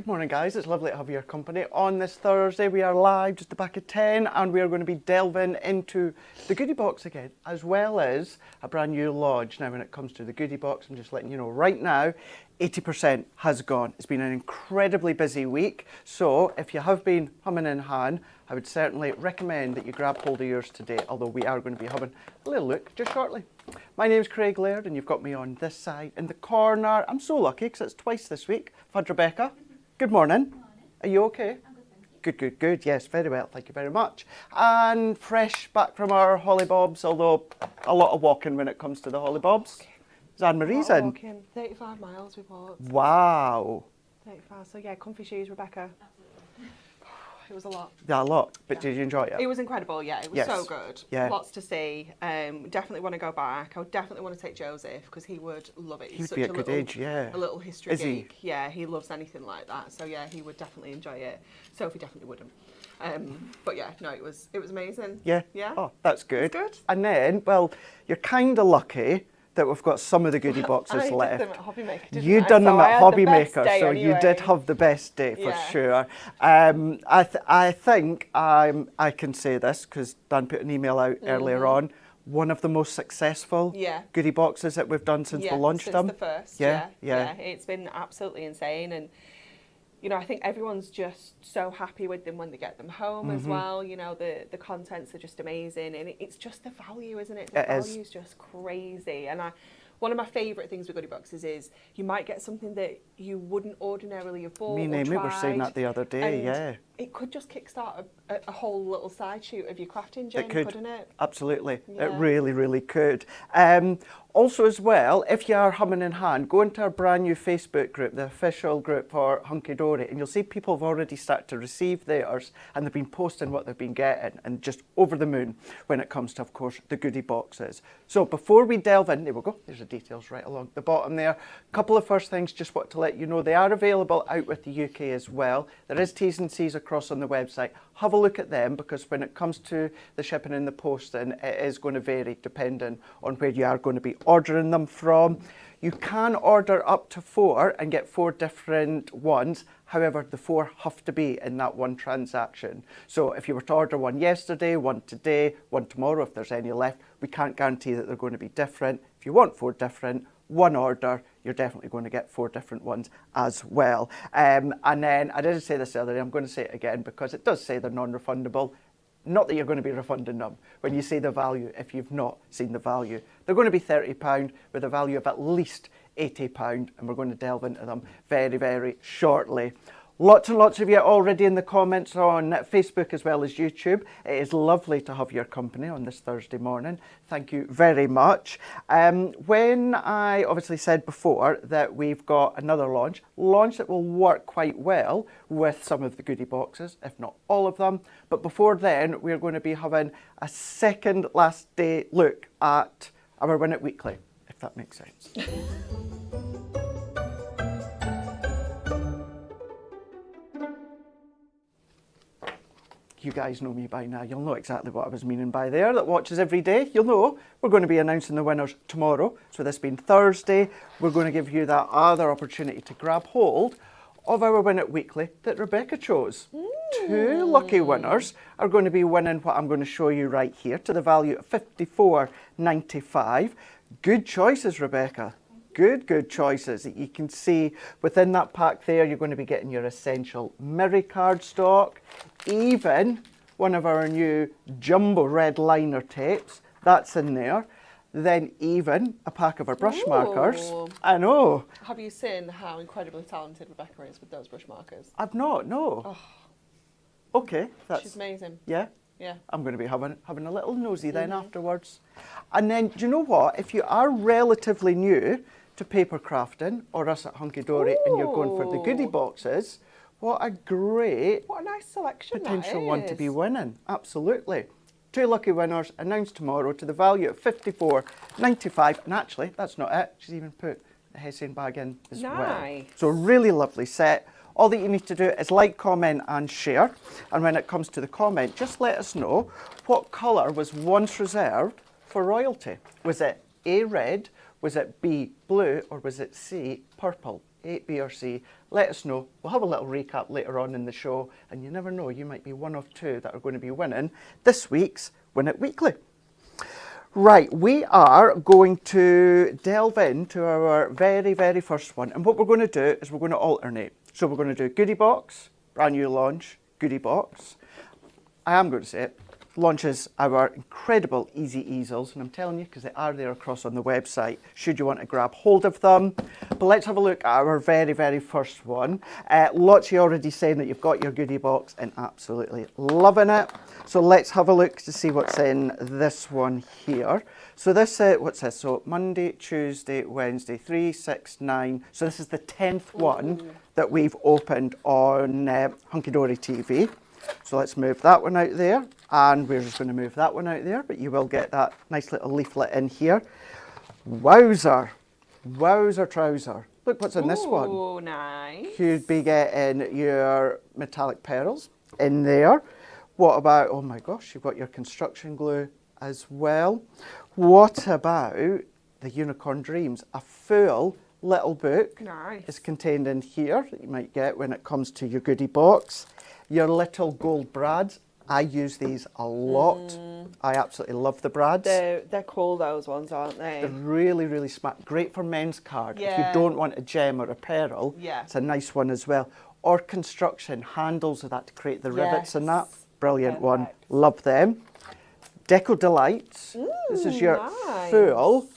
Good morning, guys. It's lovely to have your company. On this Thursday, we are live just the back of 10, and we are going to be delving into the Goodie box again, as well as a brand new launch. Now, when it comes to the Goodie box, I'm just letting you know right now, 80% has gone. It's been an incredibly busy week, so if you have been humming in hand, I would certainly recommend that you grab hold of yours today, although we are going to be having a little look just shortly. My name's Craig Laird, and you've got me on this side in the corner. I'm so lucky because it's twice this week. I've had Rebecca. Good morning. Good morning. Are you okay? I'm good, thank you. Good. Yes, very well. Thank you very much. And fresh back from our Holly Bobs, although a lot of walking when it comes to the Holly Bobs. Is Anne-Marie's in? Walking. 35 miles we walked. Wow. 35. So yeah, comfy shoes, Rebecca. It was a lot. Yeah, a lot. But did you enjoy it? It was incredible, yeah. It was so good. Yeah. Lots to see. Definitely want to go back. I would definitely want to take Joseph because he would love it. He'd be at good age, yeah. A little history Is he? geek. Yeah, he loves anything like that. So yeah, he would definitely enjoy it. Sophie definitely wouldn't. But yeah, no, it was amazing. Yeah? Yeah. Oh, that's good. It's good. And then, well, you're kind of lucky that we've got some of the Goodie boxes I left. did them at Hobby Maker, didn't You I? done them So I at had Hobby the best Maker, day so you anyway. did have the best day for Yeah. sure. I think I can say this because Dan put an email out earlier on. One of the most successful Goodie boxes that we've done since we launched since them. the first. Yeah. It's been absolutely insane, and you know, I think everyone's just so happy with them when they get them home as well. You know, the contents are just amazing, and it's just the value, isn't it? The value is just crazy, and one of my favourite things with Goodie boxes is you might get something that you wouldn't ordinarily have bought. Me and Amy were saying that the other day, yeah. It could just kickstart a whole little side shoot of your crafting journey, couldn't it? Absolutely. Yeah. It really, really could. Also as well, if you are humming in hand, go into our brand new Facebook group, the official group for Hunky Dory, and you'll see people have already started to receive theirs, and they've been posting what they've been getting, and just over the moon when it comes to, of course, the Goodie boxes. So before we delve in, there we go, there's the details right along the bottom there. A couple of first things, just want to let you know, they are available out with the UK as well. There is T's and C's across on the website. Have a look at them, because when it comes to the shipping and the posting, it is going to vary depending on where you are going to be ordering them from. You can order up to 4 and get 4 different ones. However, the 4 have to be in that one transaction. So if you were to order one yesterday, one today, one tomorrow, if there's any left, we can't guarantee that they're going to be different. If you want 4 different, one order, you're definitely going to get 4 different ones as well. And then, I didn't say this earlier, I'm going to say it again because it does say they're non-refundable. Not that you're going to be refunding them when you see the value if you've not seen the value. They're going to be £30 with a value of at least £80, and we're going to delve into them very, very shortly. Lots and lots of you already in the comments on Facebook as well as YouTube. It is lovely to have your company on this Thursday morning. Thank you very much. When I obviously said before that we've got another launch that will work quite well with some of the Goodie boxes, if not all of them. But before then, we're going to be having a second last day look at our Win It Weekly, if that makes sense. You guys know me by now. You'll know exactly what I was meaning by there. That watches every day, you'll know we're going to be announcing the winners tomorrow. So this being Thursday, we're going to give you that other opportunity to grab hold of our Win It Weekly that Rebecca chose. 2 lucky winners are going to be winning what I'm going to show you right here to the value of $54.95. Good choices, Rebecca. Good choices. You can see within that pack there, you're going to be getting your essential Mirror cardstock, even one of our new jumbo red liner tapes, that's in there. Then even a pack of our brush markers. I know. Have you seen how incredibly talented Rebecca is with those brush markers? I've not, no. Oh. Okay. She's amazing. Yeah? Yeah. I'm going to be having a little nosy then afterwards. And then, do you know what? If you are relatively new to paper crafting or us at Hunky Dory and you're going for the Goodie boxes, what a nice selection potential one to be winning. Absolutely. 2 lucky winners announced tomorrow to the value of $54.95. And actually, that's not it. She's even put the Hessian bag in as well. So really lovely set. All that you need to do is like, comment and share. And when it comes to the comment, just let us know what colour was once reserved for royalty. Was it A, red? Was it B, blue? Or was it C, purple? A, B or C, let us know. We'll have a little recap later on in the show, and you never know, you might be one of two that are going to be winning this week's Win It Weekly. Right, we are going to delve into our very, very first one, and what we're going to do is we're going to alternate. So we're going to do Goodie Box, brand new launch, Goodie Box. I am going to say it. Launches our incredible easy easels, and I'm telling you because they are there across on the website should you want to grab hold of them. But let's have a look at our very, very first one. Lots of you already saying that you've got your Goodie Box and absolutely loving it. So let's have a look to see what's in this one here. So this, what's this? So Monday, Tuesday, Wednesday, 3, 6, 9. So this is the 10th one that we've opened on Hunky Dory TV. So let's move that one out there, and we're just going to move that one out there, but you will get that nice little leaflet in here. Wowzer, wowzer trouser. Look what's in this one. Oh, nice. You'd be getting your metallic pearls in there. What about, oh my gosh, you've got your construction glue as well. What about the Unicorn Dreams? A full little book is contained in here that you might get when it comes to your Goodie Box. Your little gold brads, I use these a lot. I absolutely love the brads. They're cool, those ones, aren't they? They're really, really smart. Great for men's card. If you don't want a gem or a pearl, it's a nice one as well. Or construction, handles of that to create the rivets and that. Brilliant one. Love them. Deco Delights. This is your full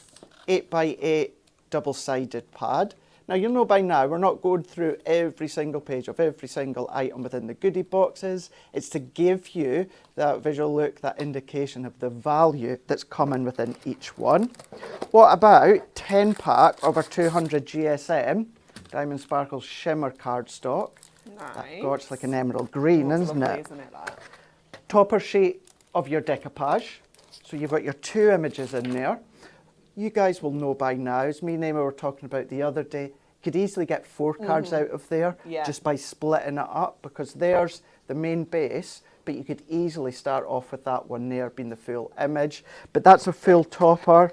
8x8 double-sided pad. Now, you'll know by now, we're not going through every single page of every single item within the Goodie Boxes. It's to give you that visual look, that indication of the value that's coming within each one. What about 10 pack of our 200 GSM Diamond Sparkles Shimmer cardstock? Nice. It's like an emerald green, isn't it? Isn't it that? Topper sheet of your decoupage. So you've got your two images in there. You guys will know by now, as me and Emma were talking about the other day, you could easily get 4 cards out of there just by splitting it up, because there's the main base, but you could easily start off with that one there being the full image. But that's a full topper.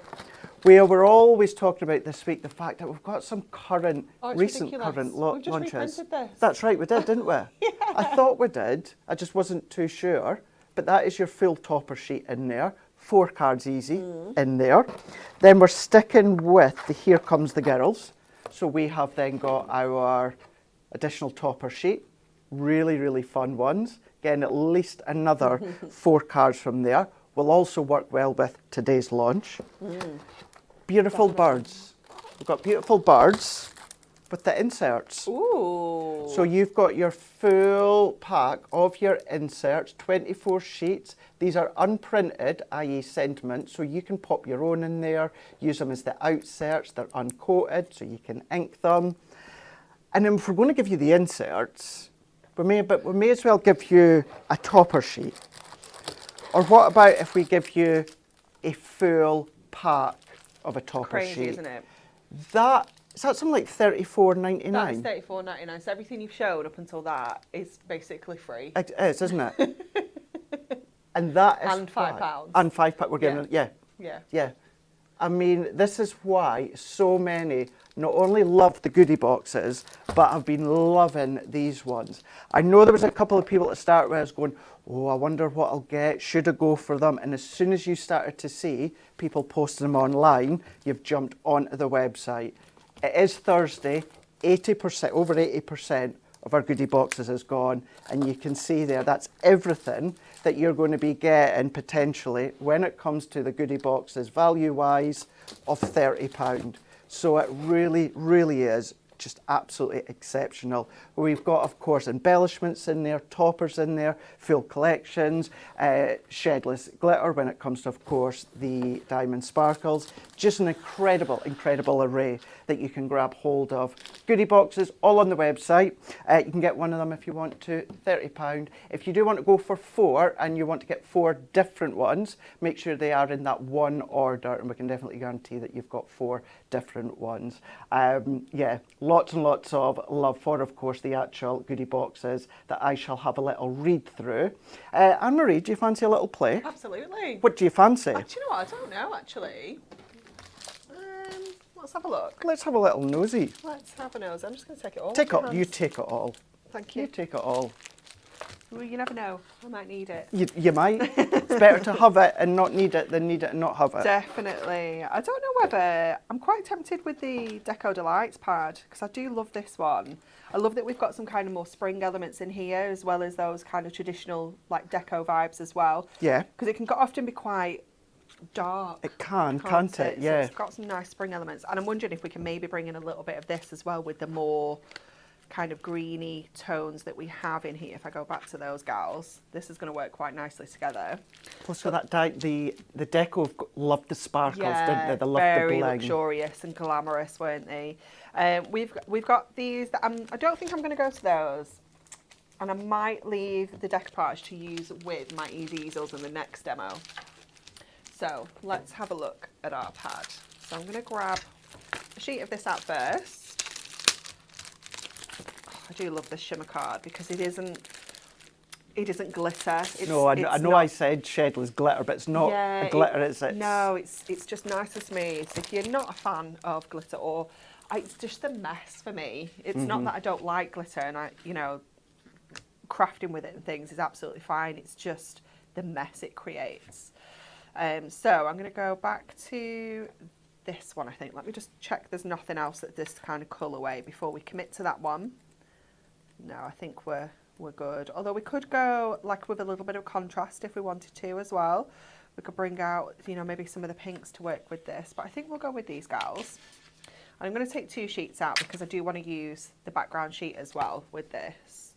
We were always talking about this week the fact that we've got some current, recent current launches. That's right, we did, didn't we? I thought we did, I just wasn't too sure. But that is your full topper sheet in there. 4 cards easy in there. Then we're sticking with the Here Comes the Girls. So we have then got our additional topper sheet. Really, really fun ones. Getting at least another 4 cards from there. Will also work well with today's launch. Beautiful birds. We've got beautiful birds with the inserts. Ooh. So you've got your full pack of your inserts, 24 sheets. These are unprinted, i.e. sentiment, so you can pop your own in there, use them as the outserts. They're uncoated, so you can ink them. And then if we're going to give you the inserts, we may as well give you a topper sheet. Or what about if we give you a full pack of a topper sheet? Crazy, isn't it? Is that something like $34.99? That's $34.99. So everything you've showed up until that is basically free. It is, isn't it? And that is and £5. And £5 we're giving Yeah. Yeah. I mean, this is why so many not only love the Goodie Boxes, but have been loving these ones. I know there was a couple of people to start with going, oh, I wonder what I'll get, should I go for them? And as soon as you started to see people posting them online, you've jumped onto the website. It is Thursday, 80%, over 80% of our Goodie Boxes is gone, and you can see there, that's everything that you're going to be getting potentially when it comes to the Goodie Boxes, value-wise, of £30. So it really, really is just absolutely exceptional. We've got, of course, embellishments in there, toppers in there, full collections, shedless glitter when it comes to, of course, the diamond sparkles. Just an incredible, incredible array that you can grab hold of. Goodie Boxes, all on the website. You can get one of them if you want to, £30. If you do want to go for 4 and you want to get 4 different ones, make sure they are in that one order, and we can definitely guarantee that you've got 4 different ones. Yeah, lots and lots of love for, of course, the actual Goodie Boxes that I shall have a little read through. Anne-Marie, do you fancy a little play? Absolutely. What do you fancy? Do you know what? I don't know, actually. What Let's have a look. Let's have a little nosy. Let's have a nose. I'm just going to take it all. Take off it. your You hands. take it all. Thank you. You take it all. Well, you never know. I might need it. You might. It's better to have it and not need it than need it and not have it. Definitely. I don't know whether... I'm quite tempted with the Deco Delights pad because I do love this one. I love that we've got some kind of more spring elements in here as well as those kind of traditional like deco vibes as well. Yeah. Because it can often be quite dark. It can't it? Yeah. So it's got some nice spring elements. And I'm wondering if we can maybe bring in a little bit of this as well with the more kind of greeny tones that we have in here. If I go back to those gals, this is going to work quite nicely together. Plus with that the Deco loved the sparkles, didn't they? They loved very the bling. luxurious and glamorous, weren't they? We've got these that I don't think I'm going to go to those, and I might leave the decoupage to use with my Easels in the next demo. So let's have a look at our pad. So I'm going to grab a sheet of this out first. I do love this shimmer card because it isn't glitter. No, I know I said shedless glitter, but it's not a glitter, is it? No, it's just nice and smooth. So if you're not a fan of glitter, or it's just a mess for me. It's not that I don't like glitter, and crafting with it and things is absolutely fine. It's just the mess it creates. So I'm going to go back to this one, I think. Let me just check there's nothing else at this kind of colourway before we commit to that one. No, I think we're good. Although we could go like with a little bit of contrast if we wanted to as well. We could bring out, maybe some of the pinks to work with this, but I think we'll go with these gals. And I'm going to take 2 sheets out because I do want to use the background sheet as well with this.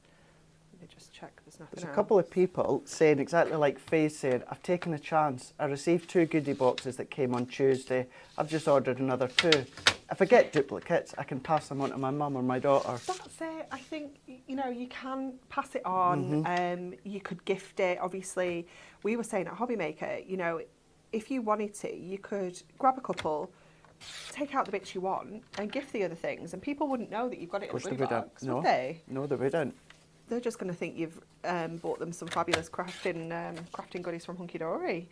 Let me just check there's nothing else. There's a couple of people saying exactly like Faye said, I've taken a chance. I received 2 goodie boxes that came on Tuesday. I've just ordered another 2. If I get duplicates, I can pass them on to my mum or my daughter. That's it. I think, you can pass it on. You could gift it. Obviously, we were saying at Hobbymaker, if you wanted to, you could grab a couple, take out the bits you want, and gift the other things, and people wouldn't know that you've got it in a blue box, would they? No, they wouldn't. They're just going to think you've bought them some fabulous crafting goodies from Hunky Dory.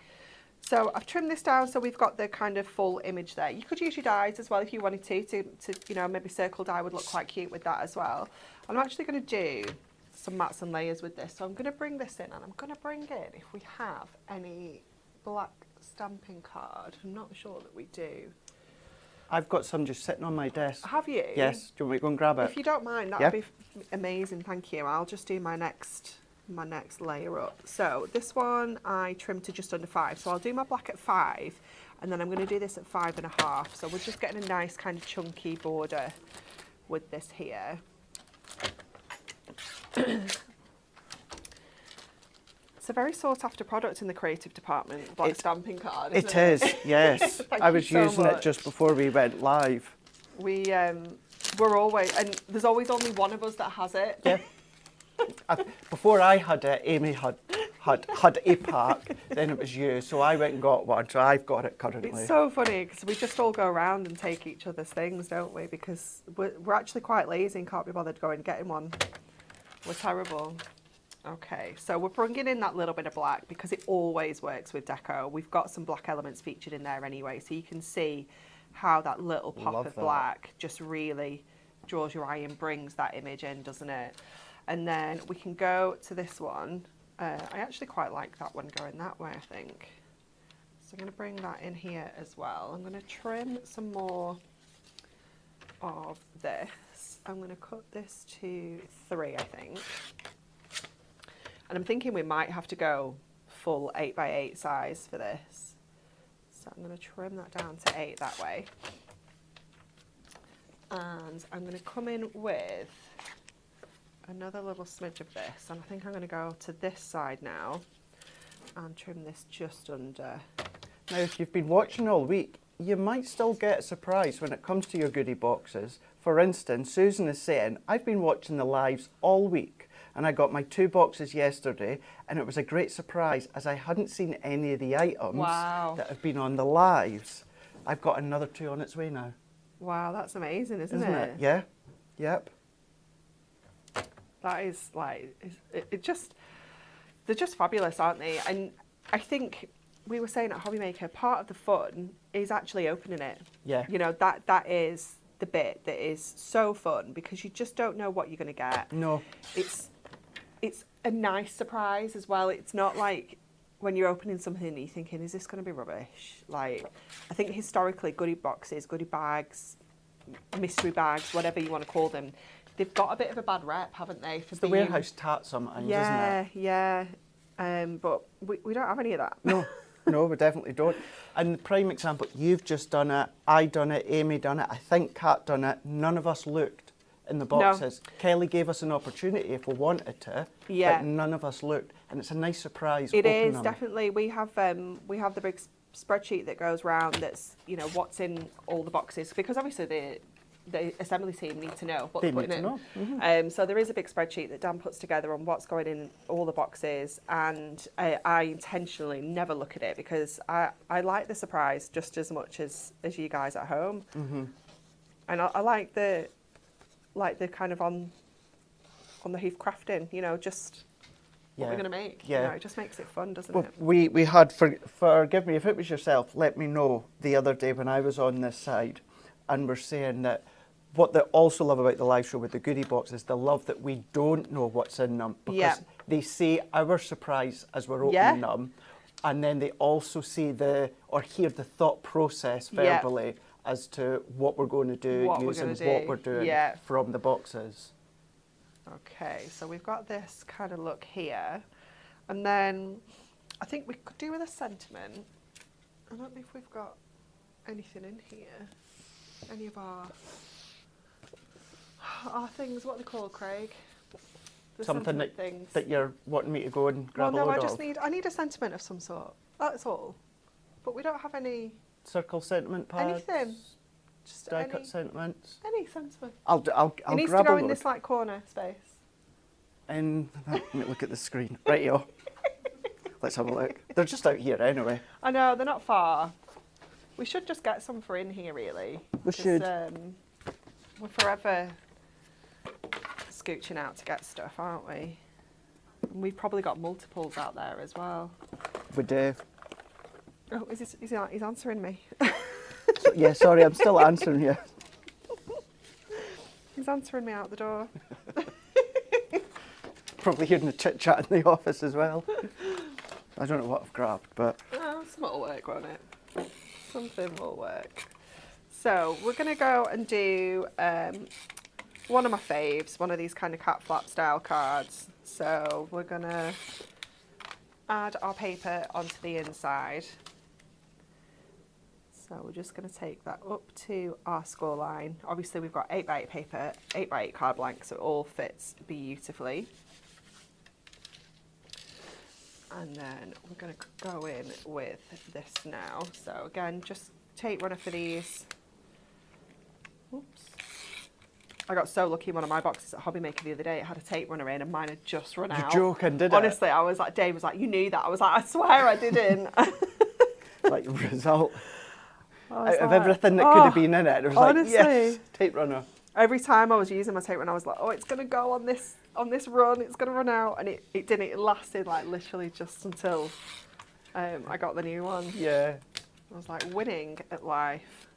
So I've trimmed this down so we've got the kind of full image there. You could use your dies as well if you wanted to maybe circle die would look quite cute with that as well. I'm actually going to do some mats and layers with this. So I'm going to bring this in, and I'm going to bring in, if we have any black stamping card. I'm not sure that we do. I've got some just sitting on my desk. Have you? Yes. Do you want me to go and grab it? If you don't mind, that would be amazing. Thank you. I'll just do my next layer up. So this one I trimmed to just under 5. So I'll do my black at 5, and then I'm going to do this at 5.5. So we're just getting a nice kind of chunky border with this here. It's a very sought after product in the creative department, black stamping card, isn't it? It is, yes. I was using it just before we went live. We're always, and there's always only one of us that has it. Yeah. Before I had it, Amy had a pack, then it was you, so I went and got one, so I've got it currently. It's so funny because we just all go around and take each other's things, don't we? Because we're actually quite lazy and can't be bothered going and getting one. We're terrible. Okay, so we're bringing in that little bit of black because it always works with Deco. We've got some black elements featured in there anyway, so you can see how that little pop of black just really draws your eye and brings that image in, doesn't it? And then we can go to this one. I actually quite like that one going that way, I think. So I'm going to bring that in here as well. I'm going to trim some more of this. I'm going to cut this to 3, I think. And I'm thinking we might have to go full 8x8 size for this. So I'm going to trim that down to 8 that way. And I'm going to come in with another little smidge of this, and I think I'm going to go to this side now and trim this just under. Now, if you've been watching all week, you might still get a surprise when it comes to your goodie boxes. For instance, Susan is saying, I've been watching the lives all week, and I got my 2 boxes yesterday, and it was a great surprise as I hadn't seen any of the items that have been on the lives. I've got another 2 on its way now. Wow, that's amazing, isn't it? Yeah. Yep. That is like, they're just fabulous, aren't they? And I think we were saying at Hobby Maker, part of the fun is actually opening it. Yeah. You know, that is the bit that is so fun because you just don't know what you're going to get. No. It's a nice surprise as well. It's not like when you're opening something and you're thinking, is this going to be rubbish? Like, I think historically, goodie boxes, goodie bags, mystery bags, whatever you want to call them, they've got a bit of a bad rep, haven't they? For It's the warehouse tat sometimes, isn't it? Yeah. But we don't have any of that. No, we definitely don't. And the prime example, you've just done it, I done it, Amy done it, I think Kat done it. None of us looked in the boxes. No. Kelly gave us an opportunity if we wanted to, but none of us looked. And it's a nice surprise. It is, definitely. We have the big spreadsheet that goes round that's, you know, what's in all the boxes, because obviously the assembly team need to know what they're putting in. Mm-hmm. So there is a big spreadsheet that Dan puts together on what's going in all the boxes, and I intentionally never look at it because I like the surprise just as much as you guys at home. Mm-hmm. And I like the kind of on the hoof crafting, you know, just what we're going to make. Yeah. You know, it just makes it fun, doesn't it? We had, forgive me if it was yourself, let me know the other day when I was on this side, and we're saying that what they also love about the live show with the goodie boxes, they love that we don't know what's in them because they see our surprise as we're opening them, and then they also see or hear the thought process verbally as to what we're going to do, what we're doing from the boxes. Okay, so we've got this kind of look here, and then I think we could do with a sentiment. I don't know if we've got anything in here, any of our things. What are they called, Craig? The something that you're wanting me to go and grab a load of? I need a sentiment of some sort. That's all. But we don't have any circle sentiment pads. Anything. Just die cut sentiments. Any sentiment. I'll it needs grab to go a in load. this like corner space. And let me look at the screen. Right, yo. Let's have a look. They're just out here anyway. I know, they're not far. We should just get some for in here, really. We should. We're forever scooching out to get stuff, aren't we? And we've probably got multiples out there as well. We do. Oh, he's answering me. Yeah, sorry, I'm still answering you. He's answering me out the door. Probably hearing the chit chat in the office as well. I don't know what I've grabbed, but something will work, won't it? Something will work. So we're going to go and do one of my faves, one of these kind of cat flap style cards. So we're going to add our paper onto the inside. So we're just going to take that up to our score line. Obviously we've got 8x8 paper, 8x8 card blank, so it all fits beautifully. And then we're going to go in with this now. So again, just tape runner for these. Oops. I got so lucky in one of my boxes at Hobby Maker the other day. It had a tape runner in and mine had just run out. You're joking, did it? Honestly, I was like, Dave was like, you knew that. I was like, I swear I didn't. Like, result. Out of everything that could have been in it, it was honestly, like, yes, tape runner. Every time I was using my tape runner, I was like, oh, it's going to go on this run, it's going to run out. And it didn't. It lasted like literally just until I got the new one. Yeah. I was like, winning at life.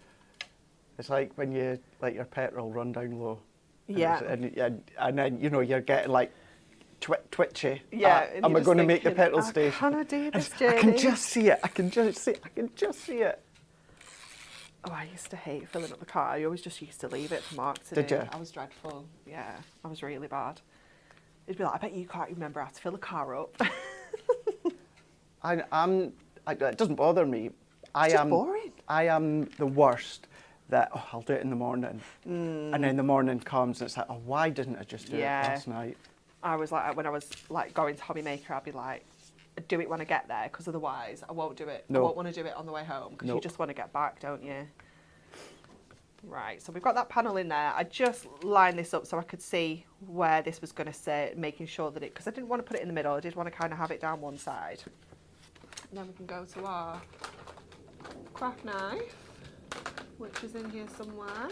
It's like when you let your petrol run down low. Yeah. And then, you know, you're getting like twitchy. Yeah. Am I going to make the petrol station? Can I do this journey? I can just see it. I can just see it. Oh, I used to hate filling up the car. I always just used to leave it for Mark to do. Did you? I was dreadful. Yeah, I was really bad. It'd be like, I bet you can't remember how to fill a car up. It doesn't bother me. It's just boring. I am the worst that, I'll do it in the morning. And then the morning comes and it's like, why didn't I just do it last night? I was like, when I was like going to Hobby Maker, I'd be like, do it when I get there, because otherwise I won't do it. No. I won't want to do it on the way home, because you just want to get back, don't you? Right, so we've got that panel in there. I just lined this up so I could see where this was going to sit, making sure that because I didn't want to put it in the middle, I did want to kind of have it down one side. And then we can go to our craft knife, which is in here somewhere.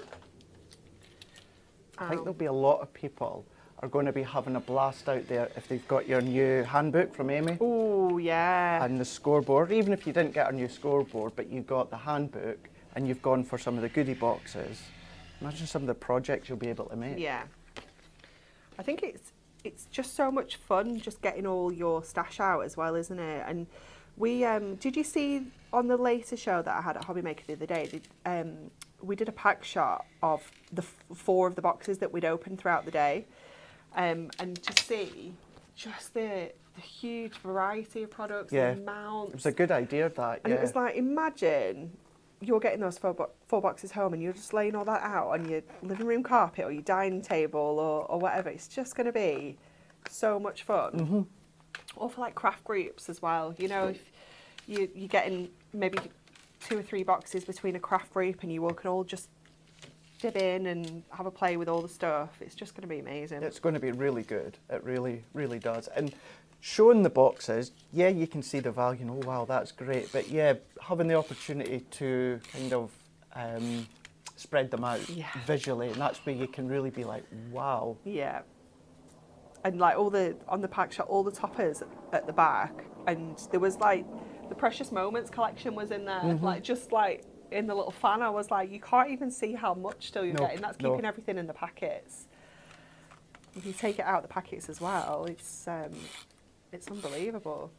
I think there'll be a lot of people are going to be having a blast out there if they've got your new handbook from Amy. Oh, yeah. And the scoreboard, even if you didn't get a new scoreboard, but you got the handbook and you've gone for some of the goodie boxes, imagine some of the projects you'll be able to make. Yeah. I think it's just so much fun just getting all your stash out as well, isn't it? And we, did you see on the later show that I had at Hobby Maker the other day, we did a pack shot of the 4 of the boxes that we'd opened throughout the day. And to see just the huge variety of products, Yeah. the amounts. It was a good idea, that, And it was like, imagine you're getting those 4 boxes home and you're just laying all that out on your living room carpet or your dining table or whatever. It's just going to be so much fun. Mm-hmm. Or for like craft groups as well. You know, if you're getting maybe 2 or 3 boxes between a craft group and you all can all just dip in and have a play with all the stuff. It's just going to be amazing. It's going to be really good. It really, really does. And showing the boxes, yeah, you can see the value and, oh, wow, that's great. But yeah, having the opportunity to kind of spread them out visually, and that's where you can really be like, wow. Yeah. And like on the pack shot, all the toppers at the back. And there was like, the Precious Moments collection was in there. Mm-hmm. Like, just like in the little fan, I was like, you can't even see how much still you're getting. That's keeping everything in the packets. If you take it out of the packets as well, it's unbelievable.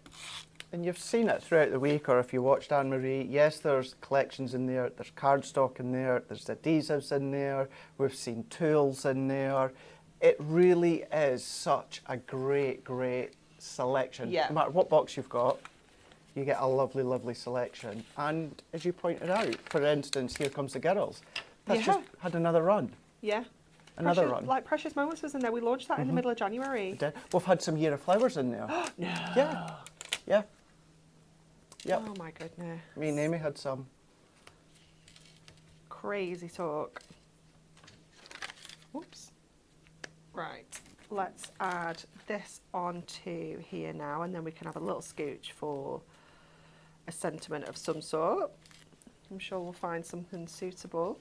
And you've seen it throughout the week, or if you watched Anne-Marie, yes, there's collections in there, there's cardstock in there, there's adhesives in there, we've seen tools in there. It really is such a great, great selection. Yeah. No matter what box you've got, you get a lovely, lovely selection. And as you pointed out, for instance, Here Comes the Girls. That's just had another run. Yeah. Another run. Like Precious Moments was in there. We launched that in the middle of January. We've had some Year of Flowers in there. No. Yeah. Yeah. Yep. Oh my goodness. Me and Amy had some. Crazy talk. Oops. Right. Let's add this onto here now, and then we can have a little scooch for a sentiment of some sort. I'm sure we'll find something suitable.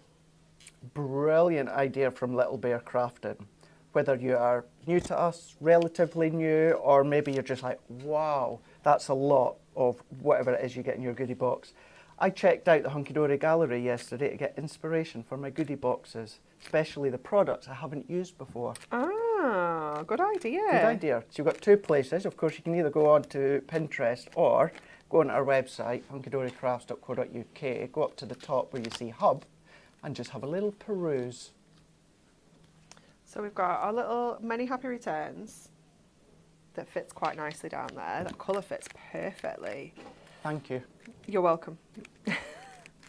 Brilliant idea from Little Bear Crafting. Whether you are new to us, relatively new, or maybe you're just like, wow, that's a lot of whatever it is you get in your goodie box. I checked out the Hunky Dory gallery yesterday to get inspiration for my goodie boxes, especially the products I haven't used before. Ah, good idea. Good idea. So you've got 2 places. Of course, you can either go on to Pinterest or go on our website, hunkydorycrafts.co.uk, go up to the top where you see Hub, and just have a little peruse. So we've got our little Many Happy Returns that fits quite nicely down there. That colour fits perfectly. Thank you. You're welcome.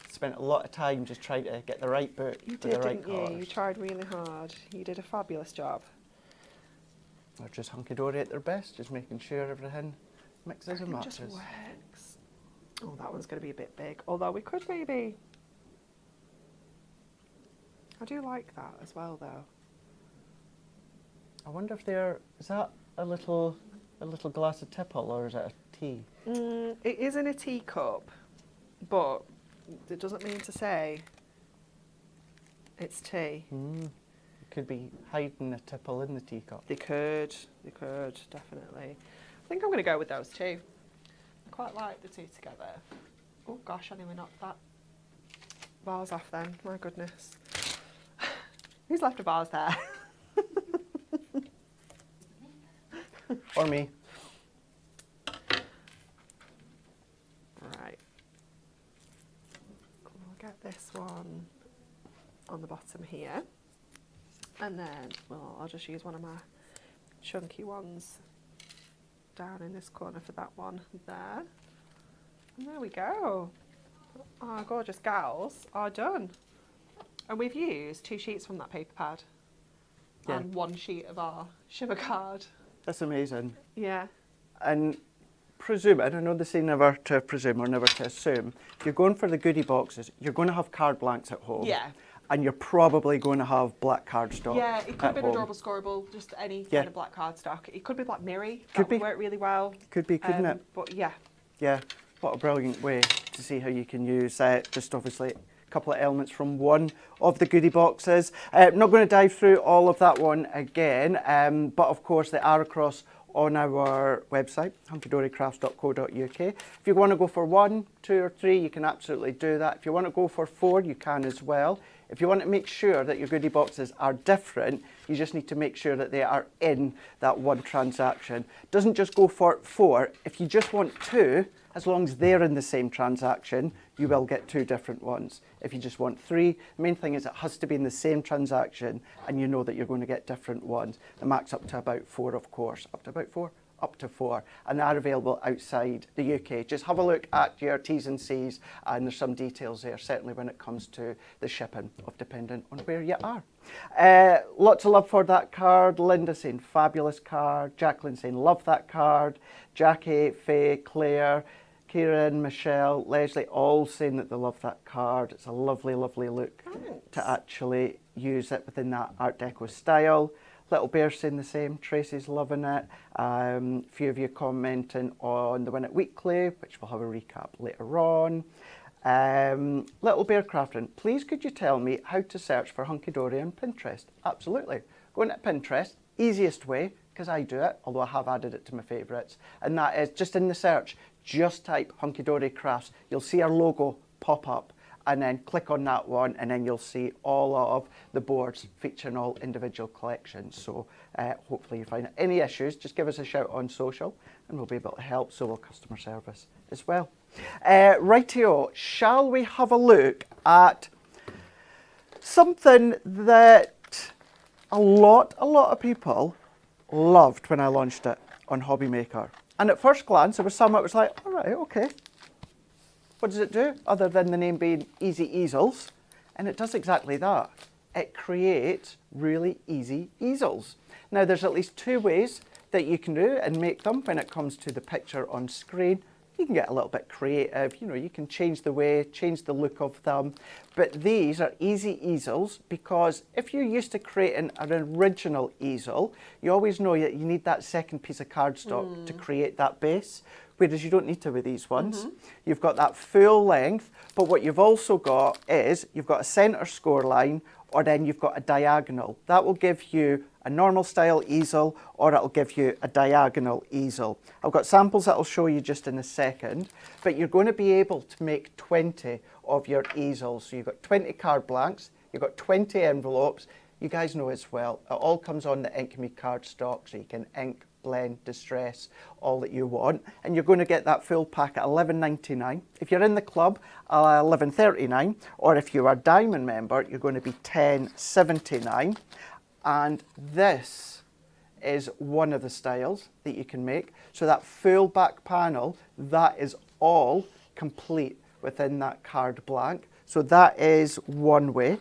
Spent a lot of time just trying to get the right book with the right colours. You tried really hard. You did a fabulous job. They're just Hunky Dory at their best, just making sure everything mixes and matches. Just works. Oh, that one's going to be a bit big. Although we could maybe... I do like that as well, though. I wonder if is that a little glass of tipple, or is it a tea? It is in a teacup, but it doesn't mean to say it's tea. It could be hiding a tipple in the teacup. They could, definitely. I think I'm going to go with those 2. I quite like the 2 together. Oh gosh, I nearly knocked that vase off then, my goodness. Who's left a vase there? Or me. Right. We'll get this one on the bottom here. And then, well, I'll just use one of my chunky ones down in this corner for that one there. And there we go. Our gorgeous gals are done. And we've used 2 sheets from that paper pad and 1 sheet of our shimmer card. That's amazing. Yeah. And presume, I don't know, they say never to presume or never to assume. If you're going for the goodie boxes, you're going to have card blanks at home. Yeah. And you're probably going to have black cardstock. Yeah, it could be an home. adorable scoreable, just any kind of black cardstock. It could be black mirror. Could That be. would work really well. Could be, couldn't it? But yeah. Yeah. What a brilliant way to see how you can use just obviously a couple of elements from one of the goodie boxes. I'm not going to dive through all of that one again, but of course they are across on our website, hunkydorycrafts.co.uk. If you want to go for 1, 2 or 3, you can absolutely do that. If you want to go for 4, you can as well. If you want to make sure that your goodie boxes are different, you just need to make sure that they are in that one transaction. Doesn't just go for 4. If you just want 2, as long as they're in the same transaction, you will get 2 different ones. If you just want 3, the main thing is it has to be in the same transaction and you know that you're going to get different ones. The max up to about 4, of course. Up to about 4? Up to 4. And they are available outside the UK. Just have a look at your T's and C's and there's some details there, certainly when it comes to the shipping, depending on where you are. Lots of love for that card. Linda saying fabulous card. Jacqueline saying love that card. Jackie, Faye, Claire, Kieran, Michelle, Leslie, all saying that they love that card. It's a lovely, lovely look. Thanks. To actually use it within that Art Deco style. Little Bear saying the same. Tracy's loving it. A few of you commenting on the Win It Weekly, which we'll have a recap later on. Little Bear Crafting, please could you tell me how to search for Hunky Dory on Pinterest? Absolutely. Go into Pinterest, easiest way, because I do it, although I have added it to my favourites, and that is just in the search, just type Hunky Dory Crafts. You'll see our logo pop up, and then click on that one, and then you'll see all of the boards featuring all individual collections. So hopefully you find it. Any issues, just give us a shout on social, and we'll be able to help, so will customer service as well. Rightio, shall we have a look at something that a lot of people loved when I launched it on Hobby Maker. And at first glance, there was some that was like, all right, okay. What does it do other than the name being Easy Easels? And it does exactly that. It creates really easy easels. Now there's at least 2 ways that you can do and make them when it comes to the picture on screen. You can get a little bit creative, you know, you can change the way, change the look of them. But these are easy easels because if you're used to creating an original easel, you always know that you need that second piece of cardstock to create that base. Whereas you don't need to with these ones. You've got that full length, but what you've also got is you've got a centre score line, or then you've got a diagonal. That will give you a normal style easel, or it'll give you a diagonal easel. I've got samples that I'll show you just in a second, but you're going to be able to make 20 of your easels. So you've got 20 card blanks, you've got 20 envelopes. You guys know as well, it all comes on the Ink Me cardstock, so you can ink, blend, distress, all that you want, and you're going to get that full pack at $11.99. If you're in the club, $11.39, or if you are a Diamond member, you're going to be $10.79. And this is one of the styles that you can make. So that full back panel, that is all complete within that card blank. So that is one way.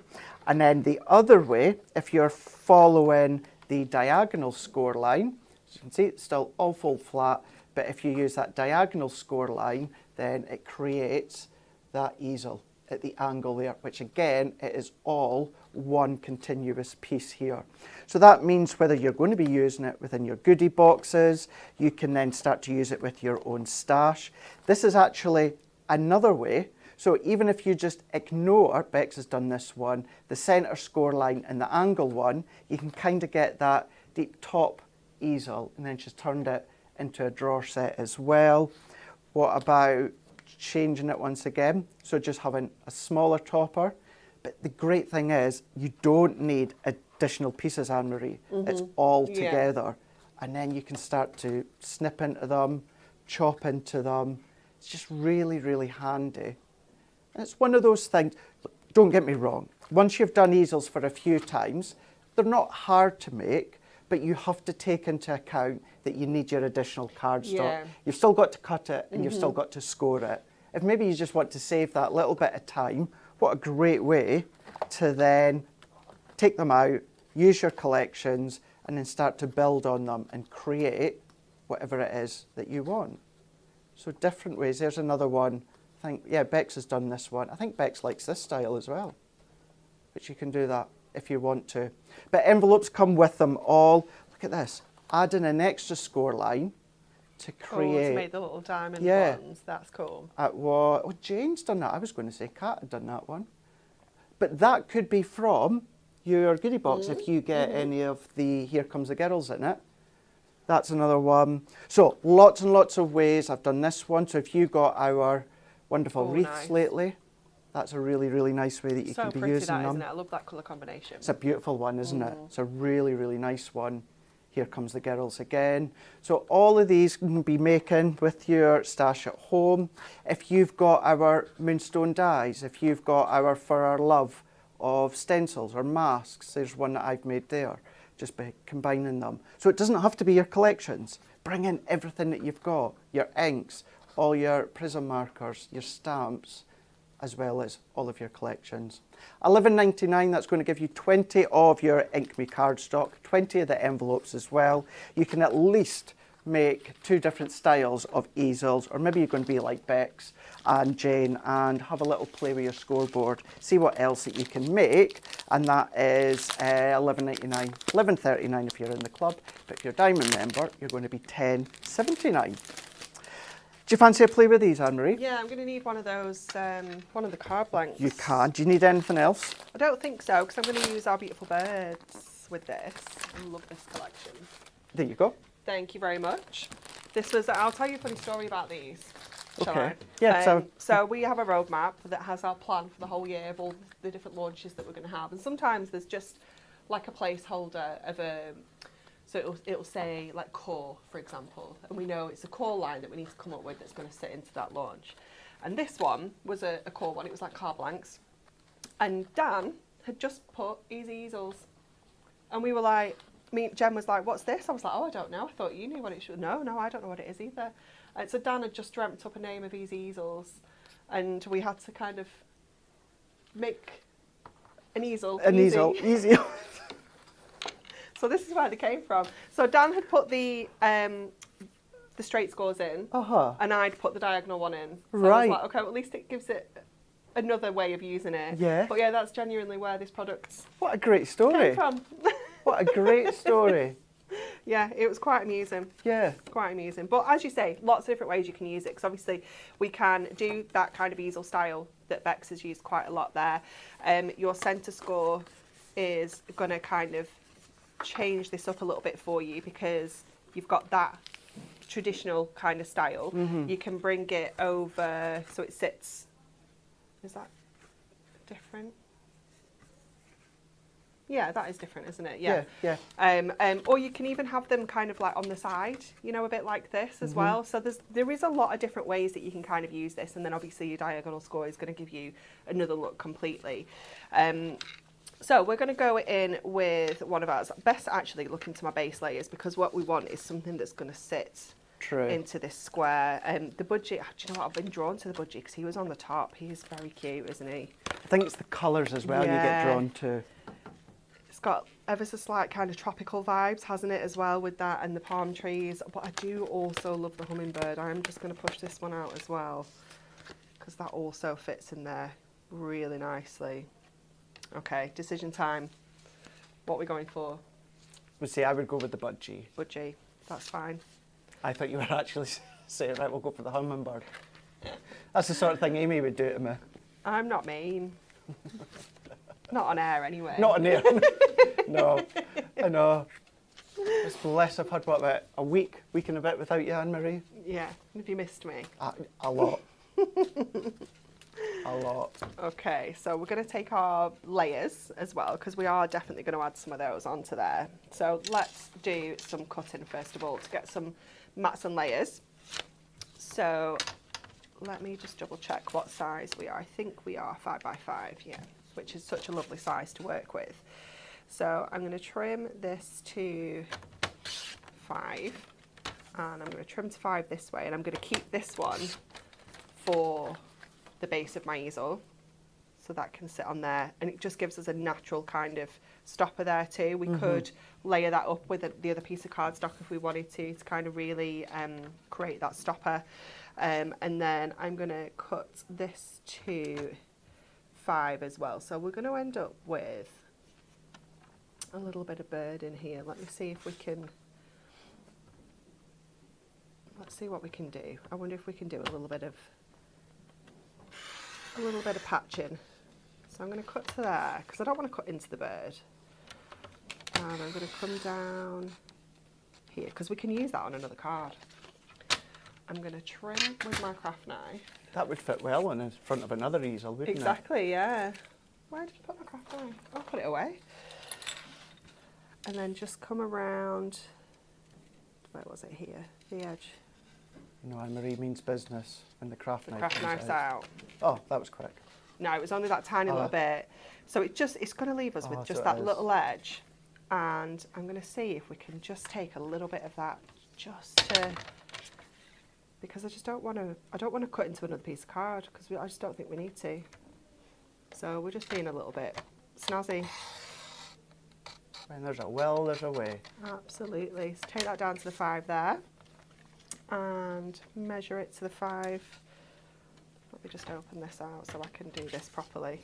And then the other way, if you're following the diagonal score line, as you can see, it's still all fold flat, but if you use that diagonal score line, then it creates that easel at the angle there, which again, it is all one continuous piece here. So that means whether you're going to be using it within your goodie boxes, you can then start to use it with your own stash. This is actually another way. So even if you just ignore, Bex has done this one, the center score line and the angle one, you can kind of get that deep top easel, and then she's turned it into a drawer set as well. What about changing it once again? So just having a smaller topper. But the great thing is you don't need additional pieces, Anne-Marie. It's all together. And then you can start to snip into them, chop into them. It's just really, really handy. And it's one of those things, don't get me wrong, once you've done easels for a few times, they're not hard to make, but you have to take into account that you need your additional cardstock. Yeah. You've still got to cut it and you've still got to score it. If maybe you just want to save that little bit of time, what a great way to then take them out, use your collections, and then start to build on them and create whatever it is that you want. So different ways. There's another one. I think, yeah, Bex has done this one. I think Bex likes this style as well, but you can do that if you want to. But envelopes come with them all. Look at this. Adding an extra score line to create. To make the little diamond ones. That's cool. Oh, Jane's done that. I was going to say Kat had done that one. But that could be from your goodie box if you get any of the Here Comes the Girls in it. That's another one. So lots and lots of ways. I've done this one. So if you got our wonderful wreaths lately, that's a really, really nice way that you can be using them. So pretty, isn't it? I love that colour combination. It's a beautiful one, isn't it? It's a really, really nice one. Here Comes the Girls again. So all of these you can be making with your stash at home. If you've got our Moonstone dies, if you've got our For Our Love of stencils or masks, there's one that I've made there, just by combining them. So it doesn't have to be your collections. Bring in everything that you've got, your inks, all your prism markers, your stamps, as well as all of your collections. $11.99, that's going to give you 20 of your Ink Me cardstock, 20 of the envelopes as well. You can at least make 2 different styles of easels, or maybe you're going to be like Bex and Jane and have a little play with your scoreboard, see what else that you can make, and that is $11.99, $11.39 if you're in the club, but if you're a Diamond member, you're going to be $10.79. Do you fancy a play with these, Anne-Marie? Yeah, I'm going to need one of those, one of the card blanks. You can. Do you need anything else? I don't think so, because I'm going to use Our Beautiful Birds with this. I love this collection. There you go. Thank you very much. This was, I'll tell you a funny story about these. Shall Okay. I? Yeah, so we have a roadmap that has our plan for the whole year of all the different launches that we're going to have. And sometimes there's just like a placeholder of a... So it'll say like core, for example, and we know it's a core line that we need to come up with that's going to sit into that launch. And this one was a core one. It was like card blanks. And Dan had just put Easy Easels. And we were like, Jen was like, what's this? I was like, oh, I don't know. I thought you knew what it should. No, I don't know what it is either. And so Dan had just dreamt up a name of Easy Easels. And we had to kind of make an easel. Easy. So this is where they came from. So Dan had put the straight scores in, and I'd put the diagonal one in. So I was like, okay, well, at least it gives it another way of using it. Yeah. But yeah, that's genuinely where this product What a great story. came from. What a great story. Yeah, it was quite amusing. Yeah. Quite amusing. But as you say, lots of different ways you can use it, because obviously we can do that kind of easel style that Bex has used quite a lot there. Your centre score is going to kind of change this up a little bit for you, because you've got that traditional kind of style. You can bring it over so it sits. Is that different? Yeah, that is different, isn't it? Yeah. Or you can even have them kind of like on the side, you know, a bit like this as well. So there is a lot of different ways that you can kind of use this, and then obviously your diagonal score is going to give you another look completely. So we're going to go in with one of ours. Best actually look into my base layers, because what we want is something that's going to sit into this square. The budgie, do you know what, I've been drawn to the budgie because he was on the top. He is very cute, isn't he? I think it's the colours as well you get drawn to. It's got ever so slight kind of tropical vibes, hasn't it, as well, with that and the palm trees. But I do also love the hummingbird. I'm just going to push this one out as well, because that also fits in there really nicely. Okay, decision time. What are we going for? Would say I would go with the budgie. Budgie, that's fine. I thought you were actually saying, right, we'll go for the hummingbird. That's the sort of thing Amy would do to me. I'm not mean. Not on air, anyway. Not on air. No, I know. It's bless, I've had, what, about a week and a bit without you, Anne-Marie? Yeah, have you missed me? A lot. A lot. Okay, so we're going to take our layers as well, because we are definitely going to add some of those onto there. So let's do some cutting first of all to get some mats and layers. So let me just double check what size we are. I think we are 5x5, yeah, which is such a lovely size to work with. So I'm going to trim this to 5, and I'm going to trim to 5 this way, and I'm going to keep this one for the base of my easel, so that can sit on there, and it just gives us a natural kind of stopper there too. We could layer that up with the other piece of cardstock if we wanted to kind of really create that stopper. And then I'm going to cut this to 5 as well. So we're going to end up with a little bit of bird in here. Let me see if we can, let's see what we can do. I wonder if we can do a little bit of patching. So I'm going to cut to there because I don't want to cut into the bird. And I'm going to come down here because we can use that on another card. I'm going to trim with my craft knife. That would fit well in front of another easel, wouldn't it? Exactly, yeah. Where did I put my craft knife? I'll put it away. And then just come around, where was it here? The edge. You know, Anne-Marie means business when the craft knife Craft knife's out. Oh, that was quick. No, it was only that tiny little bit. So it's going to leave us with just that little edge. And I'm going to see if we can just take a little bit of that just to, because I don't want to cut into another piece of card because I just don't think we need to. So we're just being a little bit snazzy. When there's a will, there's a way. Absolutely. So take that down to the 5 there and measure it to the 5. Let me just open this out so I can do this properly.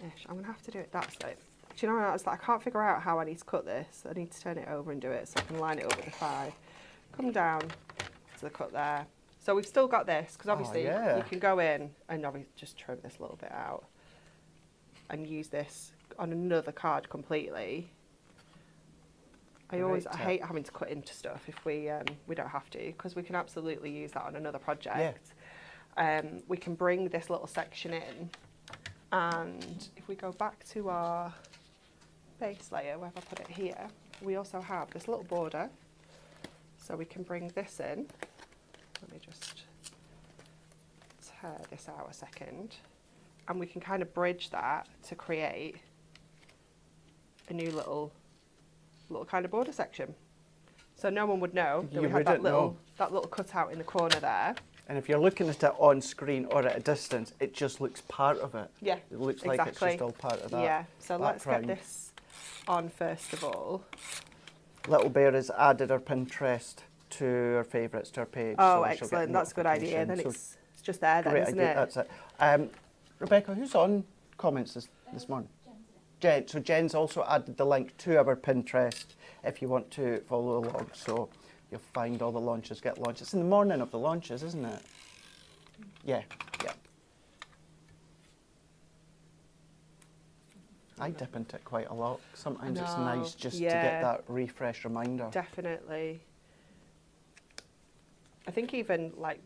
Ish. I'm going to have to do it that side. Do you know, I was like, I can't figure out how I need to cut this. I need to turn it over and do it so I can line it up with the 5. Come down to the cut there. So we've still got this because obviously you can go in and obviously just trim this little bit out and use this on another card completely. I hate having to cut into stuff if we don't have to because we can absolutely use that on another project. Yeah. We can bring this little section in, and if we go back to our base layer, where have I put it here, we also have this little border, so we can bring this in. Let me just tear this out a second, and we can kind of bridge that to create a new little kind of border section. So no one would know that we had that little cutout in the corner there. And if you're looking at it on screen or at a distance, it just looks part of it. Yeah, it looks like it's just all part of that. Yeah, so let's get this on first of all. Little Bear has added our Pinterest to our favourites to our page. Oh, so excellent. That's a good idea. Then it's just there then, isn't it? That's it. Rebecca, who's on comments this morning? Jen. So Jen's also added the link to our Pinterest if you want to follow along. So you'll find all the launches, get launches. It's in the morning of the launches, isn't it? Yeah, yeah. I dip into it quite a lot. Sometimes it's nice just to get that refresh reminder. Definitely. I think even like